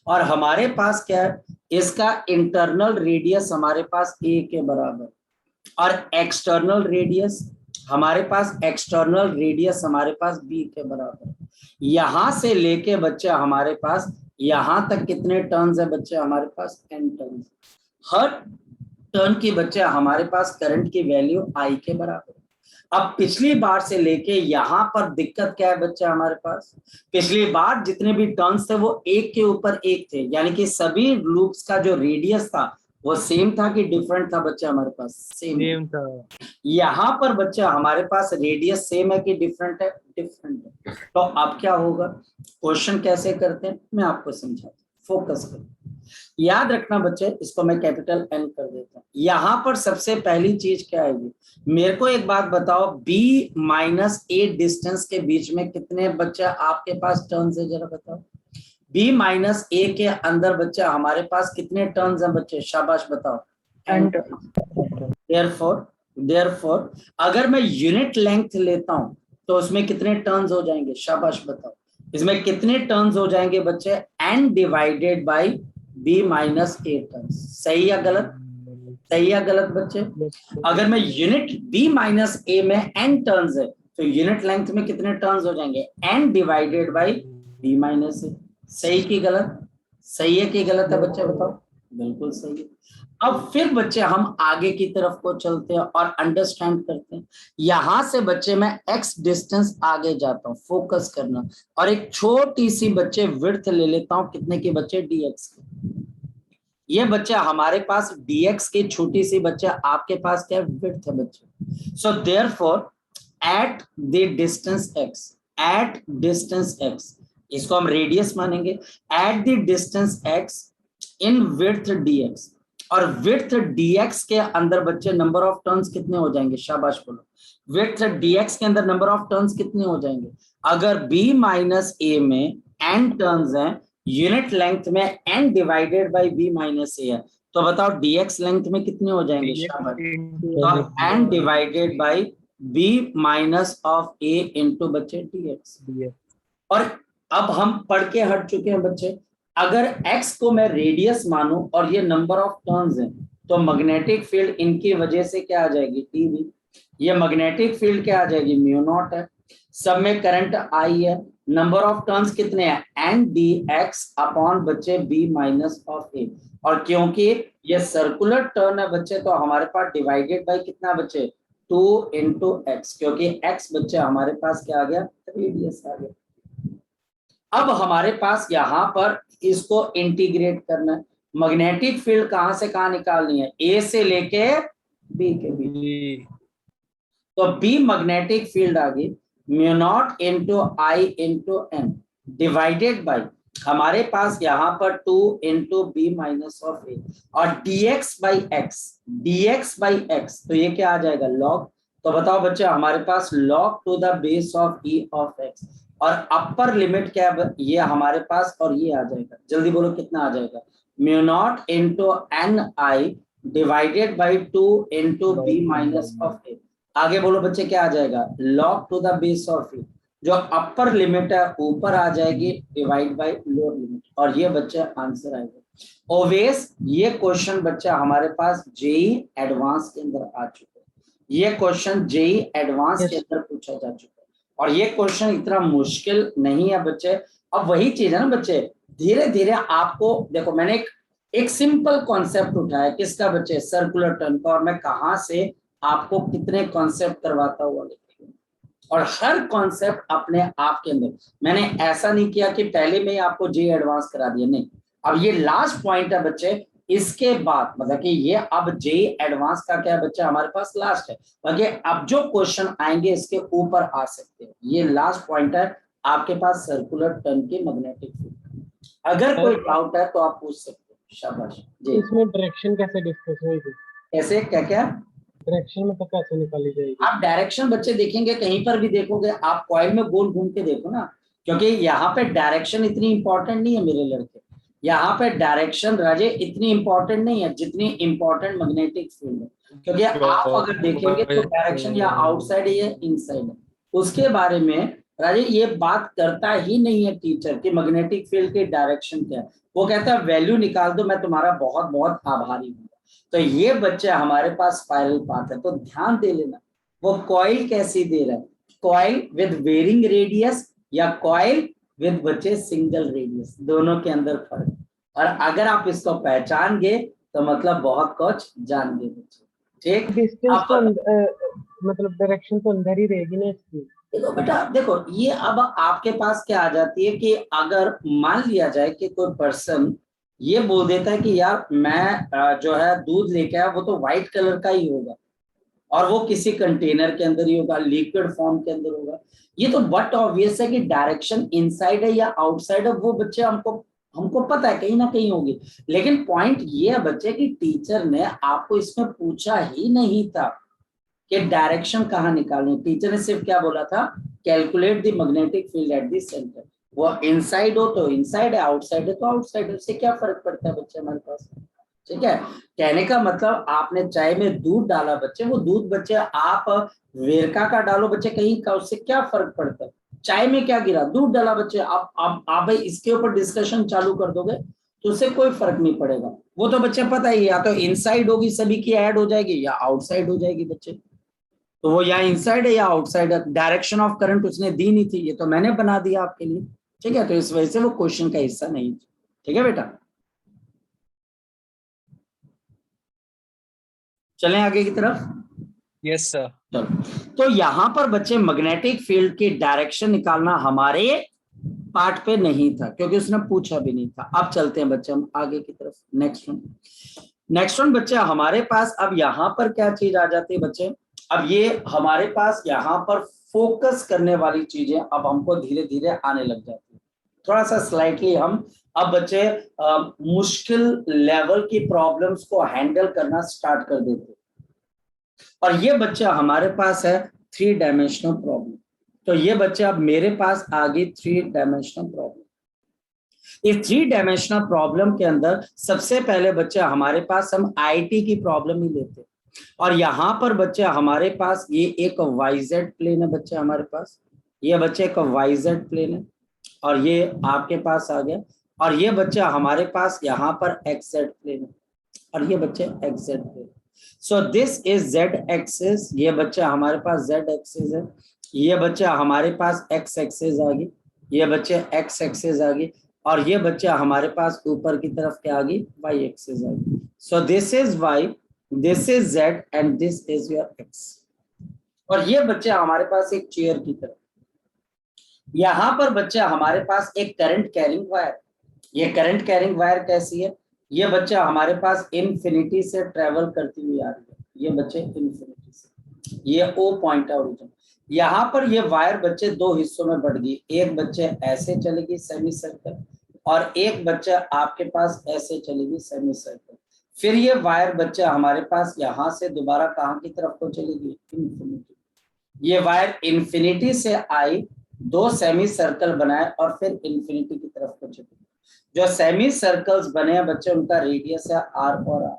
और हमारे पास क्या है, इसका इंटरनल रेडियस हमारे पास a के बराबर, और एक्सटर्नल रेडियस हमारे पास b के बराबर। यहां से लेके बच्चे हमारे पास यहां तक कितने टर्न्स है बच्चे, हमारे पास n टर्न्स। हर टर्न की बच्चे हमारे पास करंट की वैल्यू I के बराबर। अब पिछली बार से लेके यहाँ पर दिक्कत क्या है बच्चा, हमारे पास पिछली बार जितने भी टर्न्स थे वो एक के ऊपर एक थे, यानी कि सभी लूप्स का जो रेडियस था वो सेम था कि डिफरेंट था बच्चा, हमारे पास सेम था। यहाँ पर बच्चा हमारे पास रेडियस सेम है कि डिफरेंट है, डिफरेंट है। तो अब क्या होगा, क्वेश्चन कैसे करते हैं मैं आपको समझाता हूँ, फोकस करो। याद रखना बच्चे, इसको मैं कैपिटल N कर देता हूँ। यहाँ पर सबसे पहली चीज क्या आएगी, मेरे को एक बात बताओ, B माइनस A डिस्टेंस के बीच में कितने बच्चे आपके पास टर्न्स है, जरा बताओ। B माइनस A के अंदर बच्चा हमारे पास कितने टर्न्स हैं बच्चे, शाबाश बताओ। देयरफॉर अगर मैं यूनिट लेंथ लेता हूं तो उसमें कितने टर्न्स हो जाएंगे, शाबाश बताओ। इसमें कितने टर्न्स हो जाएंगे बच्चे, n divided by B minus A turns. सही या गलत, सही या गलत बच्चे। अगर मैं यूनिट B माइनस A में n टर्न्स है तो यूनिट लेंथ में कितने टर्न्स हो जाएंगे, n divided by B minus A। सही की गलत, सही है कि गलत है बच्चे बताओ, बिल्कुल सही है। अब फिर बच्चे हम आगे की तरफ को चलते हैं और अंडरस्टैंड करते हैं। यहां से बच्चे मैं x डिस्टेंस आगे जाता हूं, फोकस करना, और एक छोटी सी बच्चे विड्थ ले लेता हूं, कितने की बच्चे, dx की। ये बच्चा हमारे पास dx की छोटी सी बच्चा, आपके पास क्या विड्थ है बच्चे। So therefore at the distance x, इसको हम रेडियस मानेंगे, at the distance x in width dx, और विड्थ dx के अंदर बच्चे नंबर ऑफ टर्न्स कितने हो जाएंगे, शाबाश बोलो। विड्थ dx के अंदर नंबर ऑफ टर्न्स कितने हो जाएंगे, अगर b माइनस a में n टर्न्स हैं, यूनिट लेंथ में n divided by b minus a है, तो बताओ dx लेंथ में कितने हो जाएंगे, शाबाश। तो n divided by b minus of a into बच्चे dx। और अब हम पढ़ के हट चुके हैं बच्चे, अगर x को मैं रेडियस मानूं और ये नंबर ऑफ टर्न्स हैं, तो मैग्नेटिक फील्ड इनकी वजह से क्या आ जाएगी, टीवी। ये मैग्नेटिक फील्ड क्या आ जाएगी, म्यू नॉट है। सब में करंट I है, नंबर ऑफ टर्न्स कितने हैं, n dx अपॉन बच्चे b माइनस ऑफ a। और क्योंकि ये सर्कुलर टर्न है बच्चे, तो हमारे पास डिवाइडेड बाय कितना बच्चे, 2 इंटू x, क्योंकि x बच्चे हमारे पास क्या आ गया, रेडियस आ गया। अब हमारे पास यहाँ पर इसको इंटीग्रेट करना है, मैग्नेटिक फील्ड कहां से कहां निकालनी है, A से लेके B के बीच। तो B मैग्नेटिक फील्ड आ गई, mu naught into I into n divided by हमारे पास यहाँ पर 2 into B minus of A, और dx बाई x, तो ये क्या आ जाएगा, लॉग। तो बताओ बच्चे हमारे पास log to the base of e of x, और अपर लिमिट क्या है ये हमारे पास, और ये आ जाएगा, जल्दी बोलो कितना आ जाएगा, mu naught into ni divided by 2 into b minus of a। आगे बोलो बच्चे क्या आ जाएगा, log to the base of e, जो अपर लिमिट है ऊपर आ जाएगी डिवाइड बाय लोअर लिमिट, और ये बच्चा आंसर आएगा। ओवेस ये क्वेश्चन बच्चा हमारे पास जेई एडवांस के अंदर आ चुका है, ये क्वेश्चन जेई एडवांस के अंदर पूछा जा चुका है, और ये क्वेश्चन इतना मुश्किल नहीं है बच्चे। अब वही चीज है ना बच्चे, धीरे धीरे आपको देखो, मैंने एक सिंपल कॉन्सेप्ट उठाया, किसका बच्चे, सर्कुलर टर्न का, और मैं कहां से आपको कितने कॉन्सेप्ट करवाता हुआ, और हर कॉन्सेप्ट अपने आप के अंदर। मैंने ऐसा नहीं किया कि पहले में ही आपको जे एडवांस करा दिया, नहीं, अब ये लास्ट पॉइंट है बच्चे, इसके बाद मतलब कि ये अब जे एडवांस का क्या बच्चा हमारे पास लास्ट है, बाकी अब जो क्वेश्चन आएंगे इसके ऊपर आ सकते हैं। ये लास्ट पॉइंट है आपके पास सर्कुलर टर्न के मैग्नेटिक फील्ड। अगर कोई डाउट है तो आप पूछ सकते हैं, शाबाश जी। इसमें डायरेक्शन कैसे डिस्कस हुई थी, कैसे, क्या क्या डायरेक्शन में तो कैसे निकाली जाएगी, आप डायरेक्शन बच्चे देखेंगे, कहीं पर भी देखोगे आप कॉइल में गोल घूम के देखो ना, क्योंकि यहाँ पे डायरेक्शन इतनी इंपॉर्टेंट नहीं है मेरे लड़के, यहाँ पे डायरेक्शन राजे इतनी इंपॉर्टेंट नहीं है जितनी इंपॉर्टेंट मैग्नेटिक फील्ड है, क्योंकि आप अगर देखेंगे तो डायरेक्शन या आउटसाइड है या इनसाइड है, उसके बारे में राजे ये बात करता ही नहीं है टीचर कि मैग्नेटिक फील्ड की डायरेक्शन क्या है। वो कहता है वैल्यू निकाल दो, मैं तुम्हारा बहुत बहुत आभारी हूँ। तो ये बच्चे हमारे पास स्पाइरल पाथ है, तो ध्यान दे लेना वो कॉइल कैसी दे रहा है, कॉइल विद वेरिंग रेडियस या कॉइल विद बच्चे सिंगल रेडियस, दोनों के अंदर फर्क। और अगर आप इसको पहचान गए तो मतलब बहुत कुछ जान गए बच्चे। ठीक, डिस्टेंस अब तो मतलब डायरेक्शन तो अंदर ही रहेगी ना इसकी। देखो बेटा, देखो ये अब आपके पास क्या आ जाती है कि अगर मान लिया जाए कि कोई पर्सन ये बोल देता है कि यार मैं जो है दूध लेके आया, वो तो व्हाइट कलर का ही होगा और वो किसी कंटेनर के अंदर ही होगा, लिक्विड फॉर्म के अंदर होगा, ये तो बट ऑब्वियस है कि डायरेक्शन इनसाइड है या आउटसाइड है, वो बच्चे हमको पता है कहीं ना कहीं होगी। लेकिन पॉइंट ये है बच्चे कि टीचर ने आपको इसमें पूछा ही नहीं था कि डायरेक्शन कहाँ निकालनी, टीचर ने सिर्फ क्या बोला था, calculate the magnetic field at the centre. वो इनसाइड हो तो इनसाइड है, आउटसाइड है तो आउटसाइड है, उससे क्या फर्क पड़ता है बच्चे हमारे पास। ठीक है, कहने का मतलब आपने चाय में दूध डाला बच्चे, वो दूध बच्चे आप वेरका का डालो बच्चे कहीं का, उससे क्या फर्क पड़ता है। चाय में क्या गिरा, दूध डाला बच्चे, आप भाई इसके ऊपर डिस्कशन चालू कर दोगे तो उससे कोई फर्क नहीं पड़ेगा। वो तो बच्चे पता ही, या तो इनसाइड होगी सभी की ऐड हो जाएगी या आउटसाइड हो जाएगी बच्चे, तो वो या इनसाइड है या आउटसाइड है। डायरेक्शन ऑफ करंट उसने दी नहीं थी, ये तो मैंने बना दिया आपके लिए। ठीक है, तो इस वजह से वो क्वेश्चन का हिस्सा नहीं थी। ठीक है बेटा, चलें आगे की तरफ। Yes sir. चलो, तो यहां पर बच्चे मैग्नेटिक फील्ड की डायरेक्शन निकालना हमारे पार्ट पे नहीं था क्योंकि उसने पूछा भी नहीं था। अब चलते हैं बच्चे हम आगे की तरफ। नेक्स्ट वन बच्चे हमारे पास अब यहाँ पर क्या चीज आ जाती है बच्चे, अब ये हमारे पास यहाँ पर फोकस करने वाली चीजें अब हमको धीरे धीरे आने लग जाती है। थोड़ा सा स्लाइटली हम अब बच्चे मुश्किल लेवल की प्रॉब्लम्स को हैंडल करना स्टार्ट कर देते हैं। और ये बच्चा हमारे पास है 3 डायमेंशनल प्रॉब्लम। तो ये बच्चे अब मेरे पास आ गई 3 डायमेंशनल प्रॉब्लम। इस 3 डायमेंशनल प्रॉब्लम के अंदर सबसे पहले बच्चे हमारे पास हम आईटी की प्रॉब्लम ही लेते हैं। और यहाँ पर बच्चे हमारे पास ये एक वाईजेड प्लेन है बच्चे हमारे पास, ये बच्चे एक वाईजेड प्लेन है और ये आपके पास आ गया। और ये बच्चे हमारे पास यहाँ पर एक्सजेड प्लेन है और ये बच्चे XZ plane. So this is Z axis, ये बच्चा हमारे पास जेड एक्सिस है, ये बच्चा हमारे पास एक्स एक्सिस आ गई, ये बच्चे एक्स एक्सिस आ गई और ये बच्चा हमारे पास ऊपर की तरफ क्या आ गई, वाई एक्सिस आ गई। So this is Y, this is Z and this is your X. और ये बच्चे हमारे पास एक चेयर की तरफ, यहां पर बच्चा हमारे पास एक करंट कैरिंग वायर, ये करंट कैरिंग वायर कैसी है, ये बच्चा हमारे पास इन्फिनिटी से ट्रेवल करती हुई आ रही है, ये बच्चे इन्फिनिटी से, ये ओ पॉइंट है ओरिजिन। यहाँ पर ये वायर बच्चे 2 हिस्सों में बढ़ गई, एक बच्चे ऐसे चलेगी सेमी सर्कल और एक बच्चा आपके पास ऐसे चलेगी सेमी सर्कल। फिर ये वायर बच्चा हमारे पास यहाँ से दोबारा कहाँ की तरफ को चलेगी, इन्फिनिटी। ये वायर इन्फिनिटी से आई, 2 सेमी सर्कल बनाए और फिर इन्फिनिटी की तरफ को चली। जो सेमी सर्कल्स बने हैं बच्चे उनका रेडियस है आर और आर।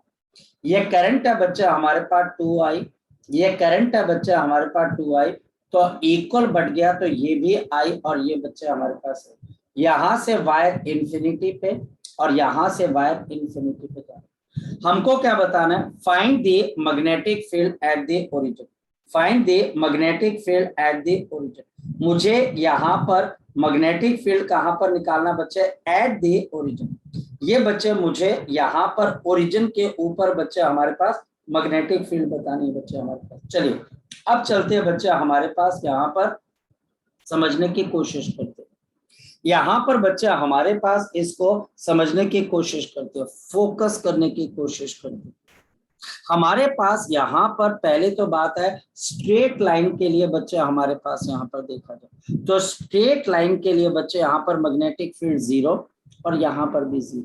ये करंट है बच्चा हमारे पास 2i, ये करंट है बच्चा हमारे पास 2i, तो इक्वल बढ़ गया तो ये भी i और ये बच्चे हमारे पास है। यहां से वायर इन्फिनिटी पे और यहां से वायर इन्फिनिटी पे जा, हमको क्या बताना है, find the magnetic field at the origin, find the magnetic field at the origin. मुझे यहाँ पर मैग्नेटिक फील्ड कहाँ पर निकालना बच्चे, एट द ओरिजिन। ये बच्चे मुझे यहाँ पर ओरिजिन के ऊपर बच्चे हमारे पास मैग्नेटिक फील्ड बतानी है बच्चे हमारे पास। चलिए अब चलते हैं बच्चे हमारे पास यहाँ पर समझने की कोशिश करते हैं। यहाँ पर बच्चे हमारे पास इसको समझने की कोशिश करते हैं, फोकस करने की कोशिश करते हैं। हमारे पास यहाँ पर पहले तो बात है स्ट्रेट लाइन के लिए बच्चे हमारे पास यहाँ पर देखा जाए तो स्ट्रेट लाइन के लिए बच्चे यहाँ पर मैग्नेटिक फील्ड 0 और यहाँ पर भी 0।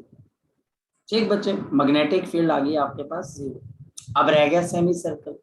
ठीक बच्चे, मैग्नेटिक फील्ड आ गई आपके पास 0। अब रह गया सेमी सर्कल।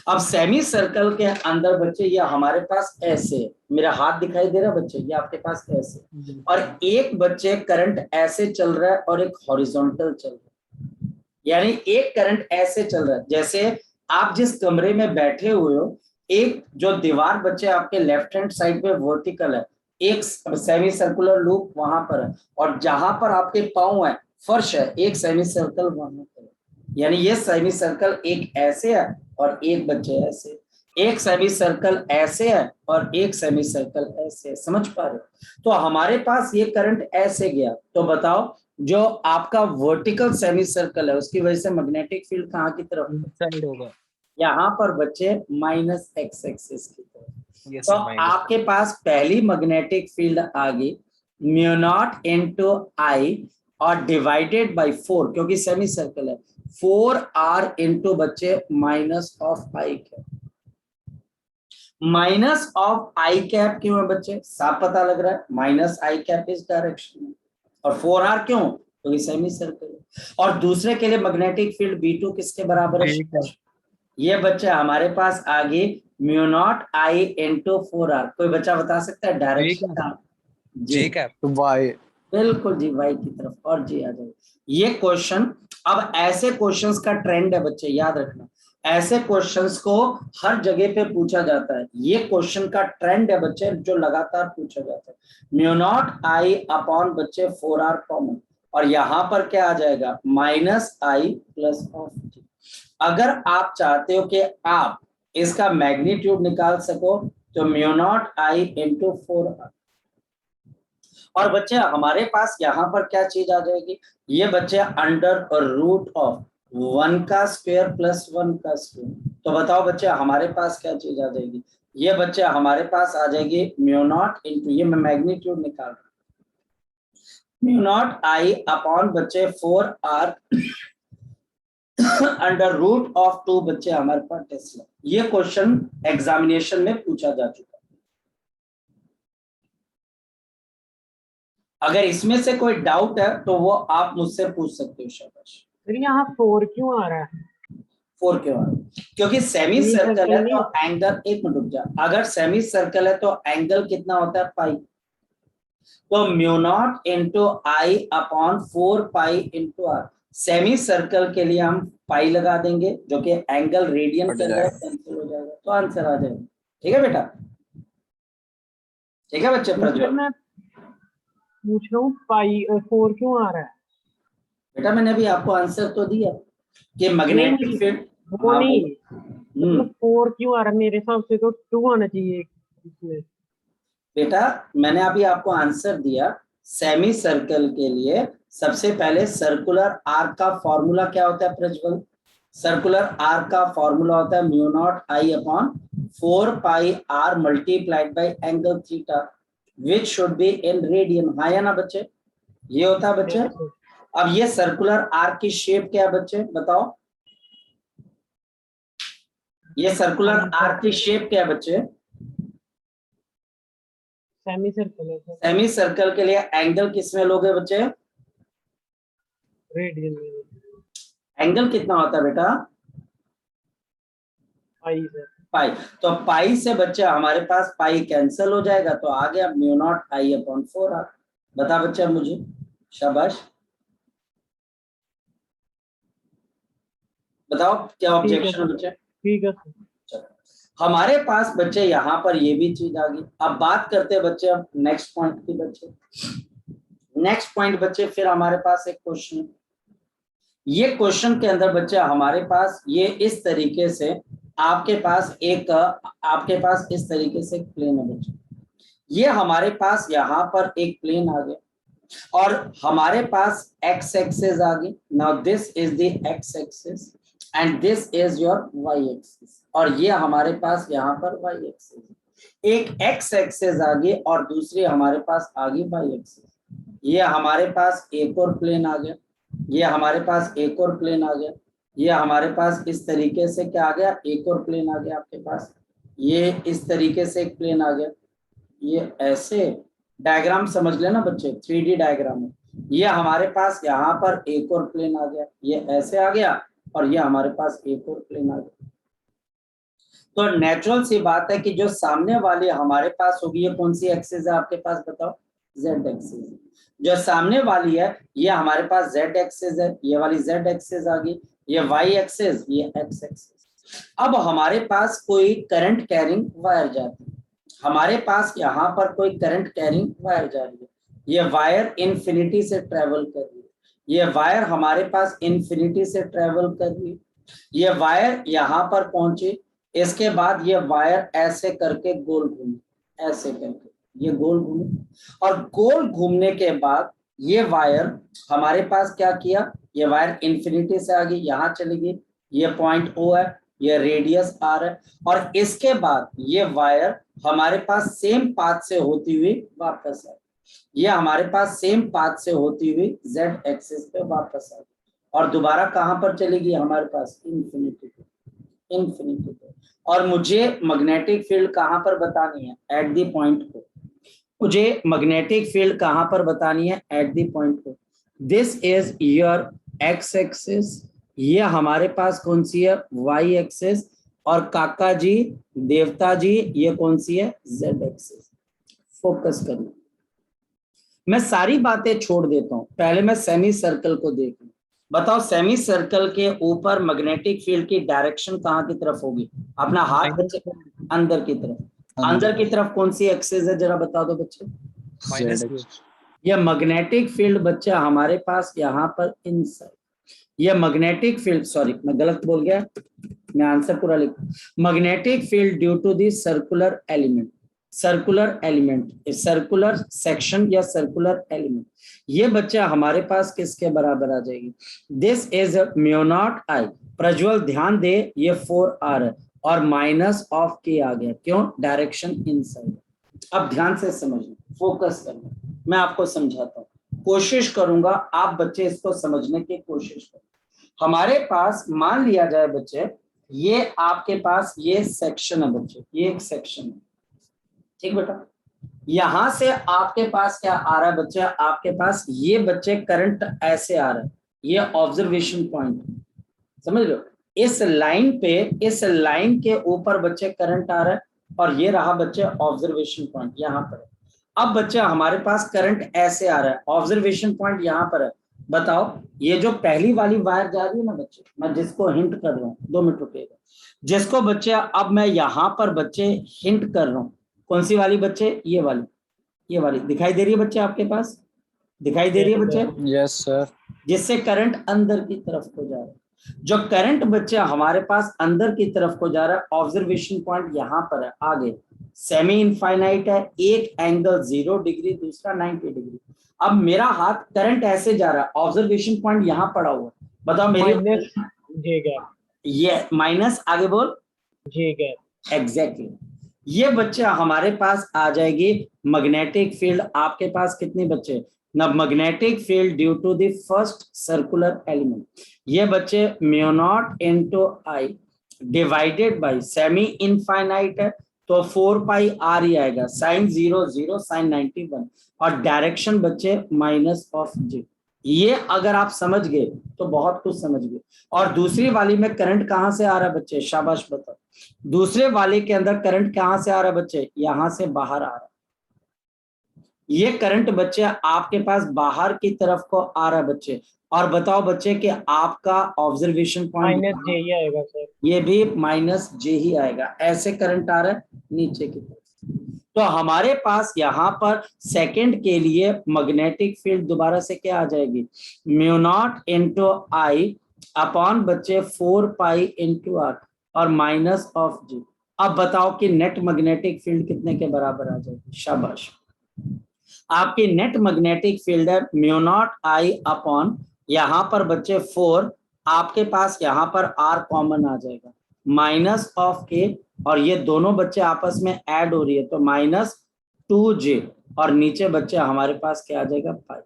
अब सेमी सर्कल के अंदर बच्चे ये हमारे पास ऐसे, मेरा हाथ दिखाई दे रहा है बच्चे, ये आपके पास ऐसे, और एक बच्चे करंट ऐसे चल रहा है और एक हॉरिजॉन्टल चल रहा है। यानी एक करंट ऐसे चल रहा है, जैसे आप जिस कमरे में बैठे हुए हो, एक जो दीवार बच्चे आपके लेफ्ट हैंड साइड पे वर्टिकल है, एक सेमी सर्कुलर लूप वहां पर है, और जहां पर आपके पांव है, फर्श है, एक सेमी सर्कल वहां पर है। यानी ये सेमी सर्कल एक ऐसे है और एक बच्चे ऐसे, एक सेमी सर्कल ऐसे है और एक सेमी सर्कल ऐसे है। समझ पा रहे हो? तो हमारे पास ये करंट ऐसे गया, तो बताओ जो आपका वर्टिकल सेमी सर्कल है उसकी वजह से मैग्नेटिक फील्ड कहाँ की तरफ? साइड होगा। यहाँ पर बच्चे माइनस एक्स एक्सिस की तरफ। यस तो सर, माइनस। आपके पास पहली मैग्नेटिक फील्ड आ गई म्यू नॉट इनटू आई और डिवाइडेड बाय 4, क्योंकि सेमी सर्कल है, 4r इनटू बच्चे minus of I cap. Minus of I cap क्यों है बच्चे? साफ पता लग रहा है, माइनस आई कैप इस डायरेक्शन में, और 4r क्यों? क्योंकि सेमी सर्कल है। और दूसरे के लिए मैग्नेटिक फील्ड B2 किसके बराबर है? ये बच्चे हमारे पास आ गई म्यू नॉट आई इंटू 4r। कोई बच्चा बता सकता है डायरेक्शन का? जे कैप वाई। बिल्कुल जी, वाई की तरफ। और जी आ जाए ये क्वेश्चन। अब ऐसे क्वेश्चंस का ट्रेंड है बच्चे, याद रखना, ऐसे क्वेश्चंस को हर जगह पे पूछा जाता है। ये क्वेश्चन का ट्रेंड है बच्चे, जो लगातार पूछा जाता है। म्यू नॉट आई अपॉन बच्चे 4r कॉमन, और यहां पर क्या आ जाएगा? माइनस आई प्लस ऑफ जी। अगर आप चाहते हो कि आप इसका मैग्नीट्यूड निकाल सको तो म्यू नॉट आई इंटू 4r। और बच्चे हमारे पास यहाँ पर क्या चीज आ जाएगी? ये बच्चे अंडर रूट ऑफ 1 का स्क्वायर प्लस 1 का स्क्वायर। तो बताओ बच्चे हमारे पास क्या चीज आ जाएगी? ये बच्चे हमारे पास आ जाएगी म्यू नॉट इंटू, ये मैं मैग्नीट्यूड निकाल रहा हूँ, म्यू नॉट आई अपॉन बच्चे 4r अंडर रूट ऑफ 2 बच्चे हमारे पास टेस्ला। ये क्वेश्चन एग्जामिनेशन में पूछा जा चुका है। अगर इसमें से कोई डाउट है तो वो आप मुझसे पूछ सकते हो। शाबाश। फिर यहाँ 4 क्यों आ रहा है? 4 क्यों आ रहा है? क्योंकि सेमी सर्कल है तो एंगल, एक मिनट रुक जा, अगर सेमी सर्कल है तो एंगल कितना होता है? पाई। तो mu naught into I upon 4 pi into R. Semi circle के लिए हम पाई लगा देंगे, जो कि एंगल रेडियन के अंदर कैंसिल हो जाएगा, तो आंसर आ जाएगा। ठीक है बेटा? ठीक है बच्चे? प्रज्वल मैं पूछ रहा हूँ पाई 4 क्यों आ रहा है? बेटा मैंने अभी आपको आंसर तो दिया कि मैग्नेटिक फील्ड, वो नहीं, मतलब 4 क्यों आ रहा है? मेरे हिसाब से तो 2 आना चाहिए इसमें। बेटा मैंने अभी आपको आंसर दिया। सेमी सर्कल के लिए सबसे पहले सर्कुलर आर्क का फॉर्मूला क्या होता है प्रज्वल? सर्कुलर आर्क का फॉर्मूला होता है mu naught I upon 4 pi r multiplied by angle theta which should be in radian. हाँ या ना बच्चे? ये होता है बच्चे। अब ये सर्कुलर आर्क की शेप क्या है बच्चे? बताओ, ये सर्कुलर आर्क की शेप क्या है बच्चे? सेमी सर्कल है सर। सेमी सर्कल के लिए एंगल किसमें लोगे बच्चे? रेडियन में। एंगल कितना होता है बेटा? पाई सर। पाई। तो पाई से बच्चे हमारे पास पाई कैंसिल हो जाएगा, तो आ गया mu naught I upon 4r। बता बच्चा मुझे। शाबाश। बताओ क्या ऑब्जेक्शन बच्चे? ठीक है सर। हमारे पास बच्चे यहाँ पर ये भी चीज आ गई। अब बात करते हैं बच्चे अब नेक्स्ट पॉइंट की। बच्चे नेक्स्ट पॉइंट बच्चे, फिर हमारे पास एक क्वेश्चन। ये क्वेश्चन के अंदर बच्चे हमारे पास ये इस तरीके से आपके पास इस तरीके से एक प्लेन है बच्चे। ये हमारे पास यहाँ पर एक प्लेन आ गया और हमारे पास एक्स एक्सिस आ गई। Now this is the X axis and this is your Y axis, और ये हमारे पास यहाँ पर वाई एक्सिस। एक एक्स एक्सिस आ गई और दूसरी हमारे पास आ गई वाई एक्सिस। ये हमारे पास एक और प्लेन आ गया, ये हमारे पास एक और प्लेन आ गया, ये हमारे पास इस तरीके से क्या आ गया? एक और प्लेन आ गया आपके पास। ये इस तरीके से एक प्लेन आ गया। ये ऐसे डायग्राम समझ लेना बच्चे, 3D डायग्राम है। ये हमारे पास यहाँ पर एक और प्लेन आ गया, ये ऐसे आ गया, और ये हमारे पास एक और प्लेन आ गया। तो नेचुरल सी बात है कि जो सामने वाली हमारे पास होगी, ये कौन सी एक्सिस है आपके पास, बताओ, जेड एक्सिस। जो सामने वाली है ये हमारे पास जेड एक्सिस है, ये वाली जेड एक्सिस आ गई, ये वाई एक्सिस, ये एक्स एक्सिस। अब हमारे पास कोई करंट कैरिंग वायर जाती है, हमारे पास यहाँ पर कोई करंट कैरिंग वायर जा रही है, ये वायर इन्फिनिटी से ट्रेवल कर रही है, ये वायर हमारे पास इन्फिनिटी से ट्रेवल कर रही है, ये वायर यहाँ पर पहुंची, इसके बाद ये वायर ऐसे करके गोल घूमी, ऐसे करके ये गोल घूमी, और गोल घूमने के बाद ये वायर हमारे पास क्या किया, ये वायर इन्फिनिटी से आ गई, यहाँ चली गई, ये पॉइंट O है, ये रेडियस R है, और इसके बाद ये वायर हमारे पास सेम पाथ से होती हुई वापस आई, ये हमारे पास सेम पाथ से होती हुई जेड एक्सिस पे वापस आई, और दोबारा कहां पर चलेगी, हमारे पास इन्फिनिटी पे, इन्फिनिटी पे। और मुझे मैग्नेटिक फील्ड कहां पर बतानी है, एट दी पॉइंट को, मुझे मैग्नेटिक फील्ड कहां पर बतानी है, एट दी पॉइंट को। This is your x axis, ये हमारे पास कौन सी है, वाई एक्सिस, और काका जी, देवता जी, ये कौन सी है, जेड एक्सिस। फोकस करना, मैं सारी बातें छोड़ देता हूं, पहले मैं सेमी सर्कल को देख लूं। बताओ सेमी सर्कल के ऊपर मैग्नेटिक फील्ड की डायरेक्शन कहां की तरफ होगी, अपना हाथ बच्चे अंदर की तरफ, अंदर की तरफ कौन सी एक्सिस है, जरा बता दो बच्चे, माइनस ये मैग्नेटिक फील्ड बच्चा हमारे पास यहाँ पर इनसाइड, ये मैग्नेटिक फील्ड, सॉरी मैं गलत बोल गया, मैं आंसर पूरा लिख, magnetic field due to the circular element, circular element, circular section या सर्कुलर एलिमेंट, ये बच्चा हमारे पास किसके बराबर आ जाएगी, this is mu naught I, Prajwal ध्यान दे, ये 4r है और माइनस ऑफ के आ गया, क्यों, डायरेक्शन इनसाइड। अब ध्यान से समझना, फोकस करना, मैं आपको समझाता हूँ, कोशिश करूंगा आप बच्चे इसको समझने की कोशिश करें। हमारे पास मान लिया जाए बच्चे, ये आपके पास ये सेक्शन है बच्चे, ये एक सेक्शन है, ठीक बेटा, यहां से आपके पास क्या आ रहा है बच्चे, आपके पास ये बच्चे करंट ऐसे आ रहा है, ये ऑब्जर्वेशन पॉइंट, समझ लो, इस लाइन पे, इस लाइन के ऊपर बच्चे करंट आ रहा है, और ये रहा बच्चे ऑब्जर्वेशन पॉइंट यहाँ पर है। अब बच्चे हमारे पास करंट ऐसे आ रहा है, ऑब्जर्वेशन पॉइंट यहाँ पर है, बताओ ये जो पहली वाली वायर जा रही है ना बच्चे, मैं जिसको हिंट कर रहा हूँ, 2 मिनट रुकेगा, जिसको बच्चे अब मैं यहाँ पर बच्चे हिंट कर रहा हूँ, कौन सी वाली बच्चे, ये वाली, ये वाली दिखाई दे रही है बच्चे, आपके पास दिखाई दे रही है बच्चे, यस सर, जिससे करंट अंदर की तरफ को जा रहा है, जो करंट बच्चे हमारे पास अंदर की तरफ को जा रहा है, ऑब्जर्वेशन पॉइंट यहाँ पर है, आगे सेमी इनफाइनाइट है, एक एंगल 0 डिग्री, दूसरा 90 डिग्री। अब मेरा हाथ करंट ऐसे जा रहा है, ऑब्जर्वेशन पॉइंट यहाँ पड़ा हुआ, बताओ मेरी, माइनस जे गैप, ये माइनस, आगे बोल, जे गैप, एग्जैक्टली, ये बच्चे हमारे पास आ जाएगी मैग्नेटिक फील्ड, आपके पास कितने बच्चे ना, magnetic field due to the first circular element, ये बच्चे mu naught into I divided by semi infinite है तो 4 पाई r ही आएगा, साइन 0 0 साइन 91, और डायरेक्शन बच्चे माइनस ऑफ j। ये अगर आप समझ गए तो बहुत कुछ समझ गए। और दूसरी वाली में करंट कहां से आ रहा है बच्चे, शाबाश बताओ, दूसरे वाले के अंदर करंट कहां से आ रहा है बच्चे, यहां से बाहर आ रहा है, ये करंट बच्चे आपके पास बाहर की तरफ को आ रहा है बच्चे। और बताओ बच्चे कि आपका ऑब्जर्वेशन पॉइंट माइनस जे ही आएगा सर, ये भी माइनस जे ही आएगा, ऐसे करंट आ रहा है नीचे की तरफ। तो हमारे पास यहाँ पर सेकंड के लिए मैग्नेटिक फील्ड दोबारा से क्या आ जाएगी, mu naught into I upon बच्चे 4 पाई इंटू आर और माइनस ऑफ जी। अब बताओ कि नेट मैग्नेटिक फील्ड कितने के बराबर आ जाएगी, शाबाश, आपकी नेट मैग्नेटिक फील्ड है म्यू नॉट आई अपॉन यहाँ पर बच्चे 4, आपके पास यहाँ पर r कॉमन आ जाएगा, माइनस ऑफ के, और ये दोनों बच्चे आपस में ऐड हो रही है तो माइनस 2j, और नीचे बच्चे हमारे पास क्या आ जाएगा, 5।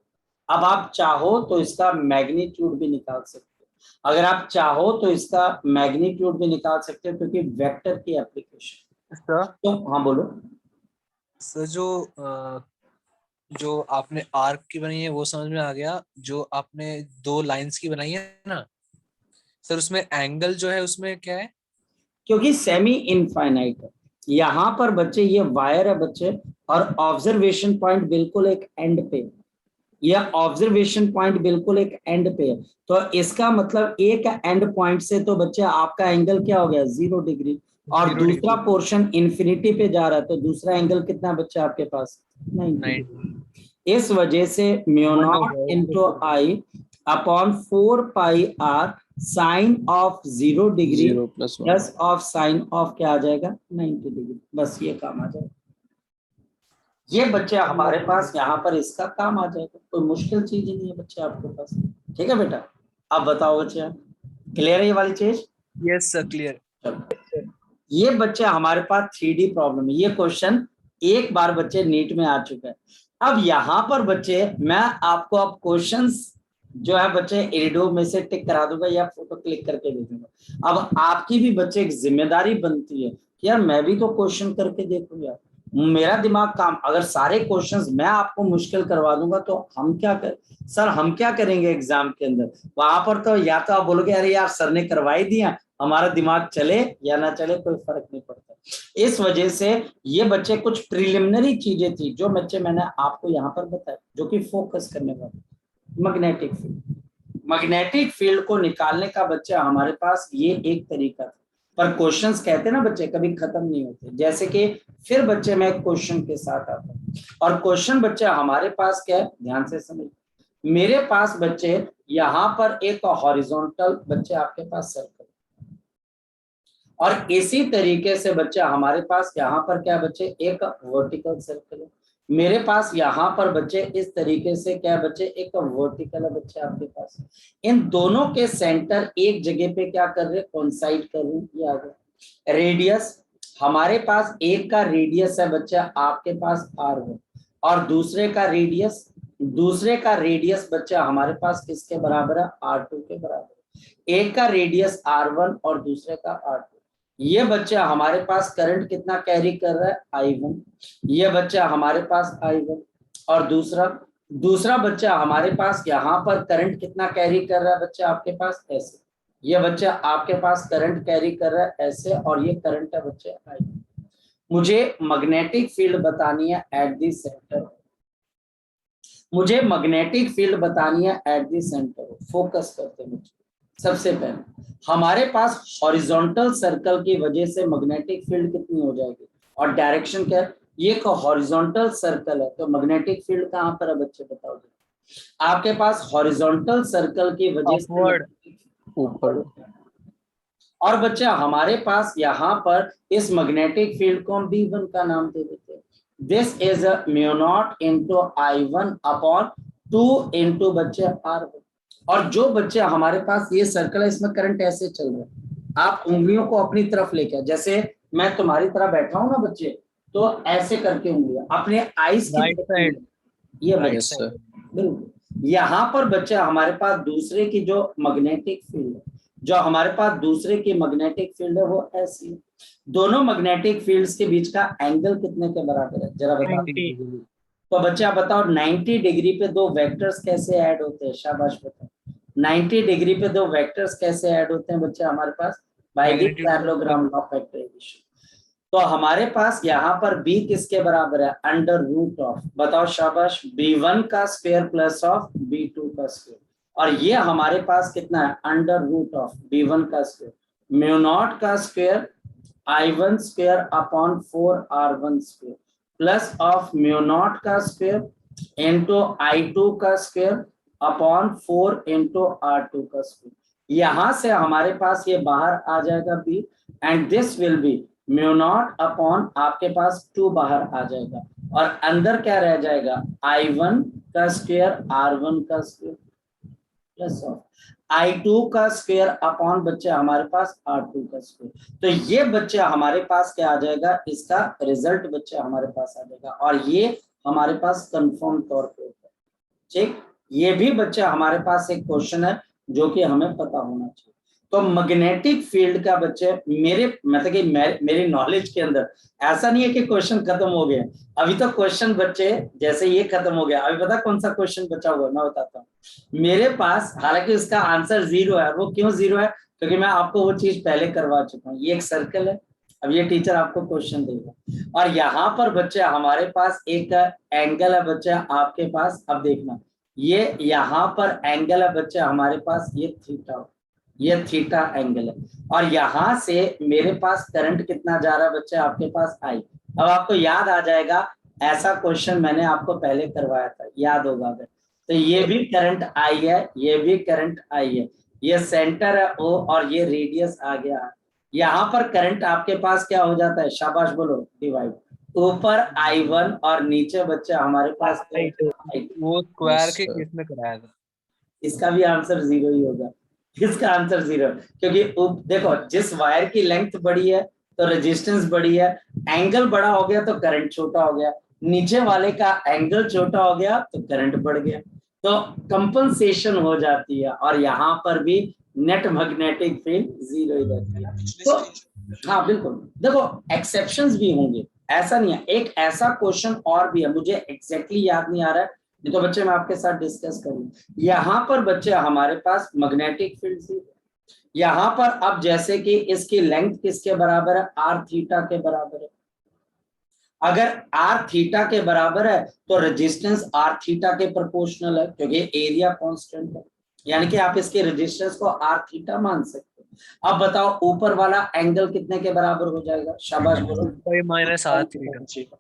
अब आप चाहो तो इसका मैग्नीट्यूड भी निकाल सकते हो, अगर आप चाहो तो इसका मैग्नीट्यूड भी निकाल सकते हो, क्योंकि वेक्टर की एप्लीकेशन। तो हाँ बोलो सर, जो आपने आर्क की बनाई है वो समझ में आ गया, जो आपने 2 लाइंस की बनाई है ना सर, उसमें एंगल जो है उसमें क्या है, क्योंकि सेमी इनफाइनाइट है। यहाँ पर बच्चे ये वायर है बच्चे, और ऑब्जर्वेशन पॉइंट बिल्कुल एक एंड पे, यह ऑब्जर्वेशन पॉइंट बिल्कुल एक एंड पे है, तो इसका मतलब एक एंड पॉइंट से तो बच्चे आपका एंगल क्या हो गया 0 डिग्री, और 0 दूसरा डिग्री। पोर्शन इन्फिनिटी पे जा रहा है, तो दूसरा एंगल कितना बच्चा आपके पास 90 डिग्री। इस वजह से म्यू One हो नॉट गया, into I upon 4 pi R sine of 0 degree 0 + 1 plus of sine of क्या आ जाएगा 90 डिग्री। बस ये काम आ जाएगा, ये बच्चे हमारे पास यहाँ पर इसका काम आ जाएगा, कोई मुश्किल चीज ही नहीं है बच्चे आपके पास। ठीक है बेटा, अब बताओ बच्चे, क्लियर है ये वाली चीज? Yes sir clear. चलो, ये बच्चे हमारे पास 3D प्रॉब्लम है, ये क्वेश्चन एक बार बच्चे नीट में आ चुका है। अब यहाँ पर बच्चे मैं आपको अब क्वेश्चंस जो है बच्चे एरिडो में से टिक करा दूंगा या फोटो क्लिक करके दे दूंगा। अब आपकी भी बच्चे एक जिम्मेदारी बनती है कि यार मैं भी तो क्वेश्चन करके देखूंगा, मेरा दिमाग काम, अगर सारे क्वेश्चंस मैं आपको मुश्किल करवा दूंगा तो हम क्या कर सर, हम क्या करेंगे एग्जाम के अंदर? वहां पर तो या तो आप बोलोगे अरे यार सर ने करवा ही दिया, हमारा दिमाग चले या ना चले कोई फर्क नहीं पड़ता। इस वजह से ये बच्चे कुछ प्रिलिमिनरी चीजें थी जो बच्चे मैंने आपको यहाँ पर बताया, जो कि फोकस करने वाले। मैग्नेटिक फील्ड, मैग्नेटिक फील्ड को निकालने का बच्चा हमारे पास ये एक तरीका था, पर क्वेश्चंस कहते हैं ना बच्चे कभी खत्म नहीं होते। जैसे कि फिर बच्चे मैं क्वेश्चन के साथ आता हूँ, और क्वेश्चन बच्चे हमारे पास क्या है ध्यान से समझ। मेरे पास बच्चे यहाँ पर एक हॉरिजॉन्टल बच्चे आपके पास सर्कल, और इसी तरीके से बच्चे हमारे पास यहाँ पर क्या बच्चे एक वर्टिकल सर्कल है। मेरे पास यहाँ पर बच्चे इस तरीके से क्या बच्चे एक वर्टिकल है बच्चे आपके पास। इन दोनों के सेंटर एक जगह पे क्या कर रहे कोइंसाइड कर रहे हैं, ये आ गया। रेडियस हमारे पास एक का रेडियस है बच्चा आपके पास r1, और दूसरे का रेडियस बच्चा हमारे पास किसके बराबर है r2 के बराबर। एक का रेडियस r1 और दूसरे का r2। ये बच्चा हमारे पास करंट कितना कैरी कर रहा है I1, ये बच्चा हमारे पास I1, और दूसरा बच्चा हमारे पास यहाँ पर करंट कितना कैरी कर रहा है बच्चा आपके पास ऐसे, ये बच्चा आपके पास करंट कैरी कर रहा है ऐसे, और ये करंट है बच्चे I1। मुझे मैग्नेटिक फील्ड बतानी है एट दी सेंटर, मुझे मैग्नेटिक फील्ड बतानी है एट दी सेंटर। फोकस करते हैं मुझे। सबसे पहले हमारे पास हॉरिजॉन्टल सर्कल की वजह से मैग्नेटिक फील्ड कितनी हो जाएगी, और डायरेक्शन क्या है, ये एक हॉरिजॉन्टल सर्कल है, तो मैग्नेटिक फील्ड कहाँ पर है बच्चे बताओ। आपके पास हॉरिजॉन्टल सर्कल की वजह से ऊपर, और बच्चा हमारे पास यहाँ पर इस मैग्नेटिक फील्ड को हम B1 का नाम दे देते हैं। This is mu naught into I1 upon 2 into बच्चे R1। और जो बच्चे हमारे पास ये सर्कल है इसमें करंट ऐसे चल रहा है, आप उंगलियों को अपनी तरफ लेके, जैसे मैं तुम्हारी तरह बैठा हूं ना बच्चे, तो ऐसे करके उंगलियां अपने आईज की राइट साइड, ये राइट yes sir, बिल्कुल। यहाँ पर बच्चा हमारे पास दूसरे की जो मैग्नेटिक फील्ड है, जो हमारे पास दूसरे की मैग्नेटिक फील्ड है वो ऐसी है। दोनों मैग्नेटिक फील्ड्स के बीच का एंगल कितने के बराबर है जरा बताओ। 90 तो बच्चा बताओ 90 डिग्री पे दो वेक्टर्स कैसे ऐड होते हैं, शाबाश बताओ। 90 डिग्री पे दो वेक्टर्स कैसे ऐड होते हैं बच्चा हमारे पास, by the Magnitude parallelogram law of factorization. तो हमारे पास यहाँ पर b किसके बराबर है, अंडर रूट ऑफ, बताओ शाबाश, b1 का स्क्वायर प्लस ऑफ b2 का स्क्वायर, और ये हमारे पास कितना है अंडर रूट ऑफ b1 का स्क्वायर म्यू नॉट का square I1 square upon 4r1 square plus of mu naught का स्क्वायर इंटू I2 का स्क्वायर अपॉन 4 इंटू R2 का स्क्वायर। यहां से हमारे पास ये बाहर आ जाएगा b, and this will B mu naught upon आपके पास 2 बाहर आ जाएगा, और अंदर क्या रह जाएगा I1 का स्क्वायर R1 का स्क्वायर प्लस ऑफ I2 का स्क्वायर अपॉन बच्चे हमारे पास R2 का स्क्वायर। तो ये बच्चे हमारे पास क्या आ जाएगा, इसका रिजल्ट बच्चे हमारे पास आ जाएगा, और ये हमारे पास कंफर्म तौर पे होता है। ठीक, ये भी बच्चे हमारे पास एक क्वेश्चन है जो कि हमें पता होना चाहिए। तो मैग्नेटिक फील्ड का बच्चे मेरे मतलब कि मेरी नॉलेज के अंदर ऐसा नहीं है कि क्वेश्चन खत्म हो गया। अभी तो क्वेश्चन बच्चे जैसे ये खत्म हो गया, अभी पता कौन सा क्वेश्चन बचा हुआ मैं बताता हूँ मेरे पास। हालांकि उसका आंसर 0 है। वो क्यों 0 है? क्योंकि मैं आपको वो चीज पहले करवा चुका हूँ। ये एक सर्कल है, अब ये टीचर आपको क्वेश्चन देगा और यहाँ पर बच्चे हमारे पास एक एंगल है बच्चे आपके पास। अब देखना, ये यहाँ पर एंगल है बच्चे हमारे पास, ये थीटा, ये थीटा एंगल है। और यहाँ से मेरे पास करंट कितना जा रहा है बच्चे आपके पास, आई। अब आपको याद आ जाएगा, ऐसा क्वेश्चन मैंने आपको पहले करवाया था, याद होगा अगर। तो ये भी करंट आई है, ये भी करंट आई है, ये सेंटर है ओ और ये रेडियस आ गया। यहाँ पर करंट आपके पास क्या हो जाता है, शाबाश बोलो, डिवाइड। ऊपर I1 और नीचे बच्चे हमारे पास I2। वो स्क्वायर के केस में कराया था। इसका भी आंसर 0 ही होगा। इसका आंसर 0, क्योंकि देखो जिस वायर की लेंथ बड़ी है तो रेजिस्टेंस बड़ी है, एंगल बड़ा हो गया तो करंट छोटा हो गया, नीचे वाले का एंगल छोटा हो गया तो करंट बढ़ गया, तो कंपनसेशन हो जाती है। और यहाँ पर भी नेट मैग्नेटिक फील्ड 0 ही रहती है। तो हाँ बिल्कुल, देखो एक्सेप्शंस भी होंगे, ऐसा नहीं है। एक ऐसा क्वेश्चन और भी है, मुझे एग्जैक्टली याद नहीं आ रहा है, नहीं तो बच्चे मैं आपके साथ डिस्कस करूँ। यहाँ पर बच्चे हमारे पास मैग्नेटिक फील्ड से, यहाँ पर अब जैसे कि इसकी लेंथ किसके बराबर है, आर थीटा के बराबर है। अगर आर थीटा के बराबर है तो रेजिस्टेंस आर थीटा के प्रोपोर्शनल है, क्योंकि एरिया कांस्टेंट है, यानी कि आप इसके रेजिस्टेंस को आर थीटा मान सकते हो। अब बताओ ऊपर वाला एंगल कितने के बराबर हो जाएगा, शाबाश बोलो, माइनस आर थीटा।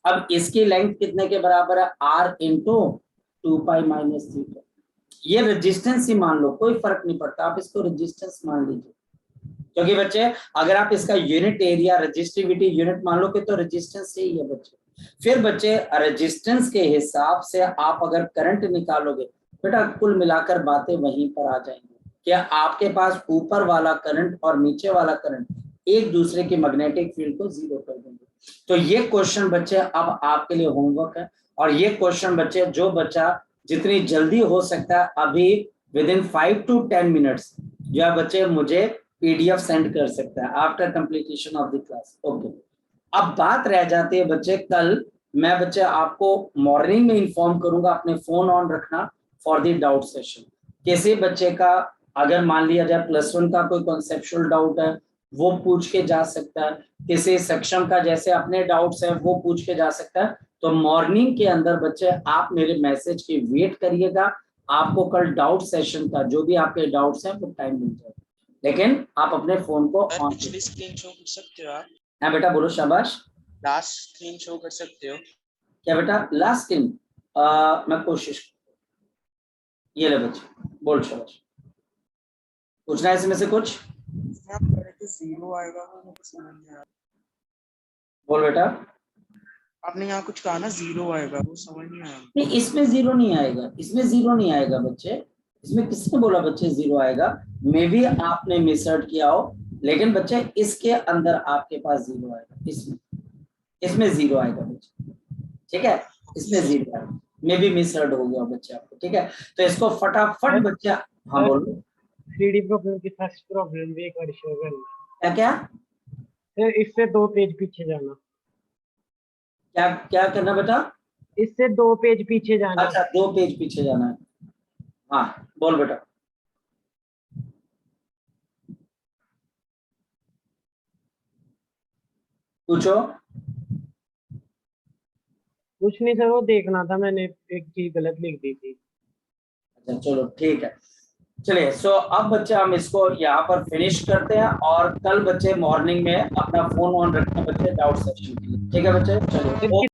अब इसकी लेंथ कितने के बराबर है, R into 2 pi minus theta. ये रेजिस्टेंस ही मान लो, कोई फर्क नहीं पड़ता, आप इसको रेजिस्टेंस मान लीजिए, क्योंकि बच्चे अगर आप इसका यूनिट एरिया रेजिस्टिविटी यूनिट मान लो कि तो रेजिस्टेंस से ही है बच्चे। फिर बच्चे रेजिस्टेंस के हिसाब से आप अगर करंट निकालोगे बेटा, कुल मिलाकर बातें वहीं पर आ जाएंगी। क्या आपके पास ऊपर वाला करंट और नीचे वाला करंट एक दूसरे की मैग्नेटिक फील्ड को 0 कर देंगे। तो ये क्वेश्चन बच्चे अब आपके लिए होमवर्क है, और ये क्वेश्चन बच्चे जो बच्चा जितनी जल्दी हो सकता है अभी विदिन 5 to 10 मिनट्स जो है बच्चे मुझे PDF सेंड कर सकता है after completion of the class. Okay, अब बात रह जाती है बच्चे, कल मैं बच्चे आपको मॉर्निंग में इन्फॉर्म करूंगा, अपने फोन ऑन रखना फॉर द डाउट सेशन। किसी बच्चे का अगर मान लिया जाए +1 का कोई कॉन्सेप्चुअल डाउट है वो पूछ के जा सकता है, किसी सेक्शन का जैसे अपने डाउट्स हैं वो पूछ के जा सकता है। तो मॉर्निंग के अंदर बच्चे आप मेरे मैसेज की वेट करिएगा, आपको कल डाउट सेशन का जो भी आपके डाउट्स हैं वो टाइम मिल जाएगा, लेकिन आप अपने फोन को ऑन पिछली स्क्रीन शो कर सकते हो आप? हाँ बेटा बोलो, शाबाश। लास्ट स्क्रीन शो कर सकते हो क्या बेटा लास्ट स्क्रीन? मैं कोशिश, ये ले बच्चे बोल, शाबाश। पूछना है इसमें से कुछ? जीरो आएगा वो मुझे समझ नहीं आया। बोल बेटा। आपने यहाँ कुछ कहा ना 0 आएगा, वो समझ नहीं आया। नहीं, इसमें 0 नहीं आएगा, इसमें 0 नहीं आएगा बच्चे। इसमें किसने बोला बच्चे 0 आएगा? मे भी आपने मिसहर्ड किया हो, लेकिन बच्चे इसके अंदर आपके पास 0 आएगा, इसमें 0 आएगा बच्चे, ठीक है, इसमें 0 आएगा। मे भी मिसहर्ड हो गया बच्चे आपको, ठीक है। तो इसको फटाफट बच्चे, हाँ बोलो। 3D प्रॉब्लम की फर्स्ट प्रॉब्लम भी एक बार शो करना। क्या सर इससे 2 पेज पीछे जाना। क्या करना बेटा? इससे 2 पेज पीछे जाना। अच्छा 2 पेज पीछे जाना है, हाँ बोल बेटा। पूछो। कुछ नहीं सर, वो देखना था, मैंने एक चीज गलत लिख दी थी। अच्छा चलो ठीक है, चलिए। सो अब बच्चे हम इसको यहाँ पर फिनिश करते हैं, और कल बच्चे मॉर्निंग में अपना फोन ऑन रखना बच्चे डाउट सेक्शन के लिए, ठीक है बच्चे, चलो।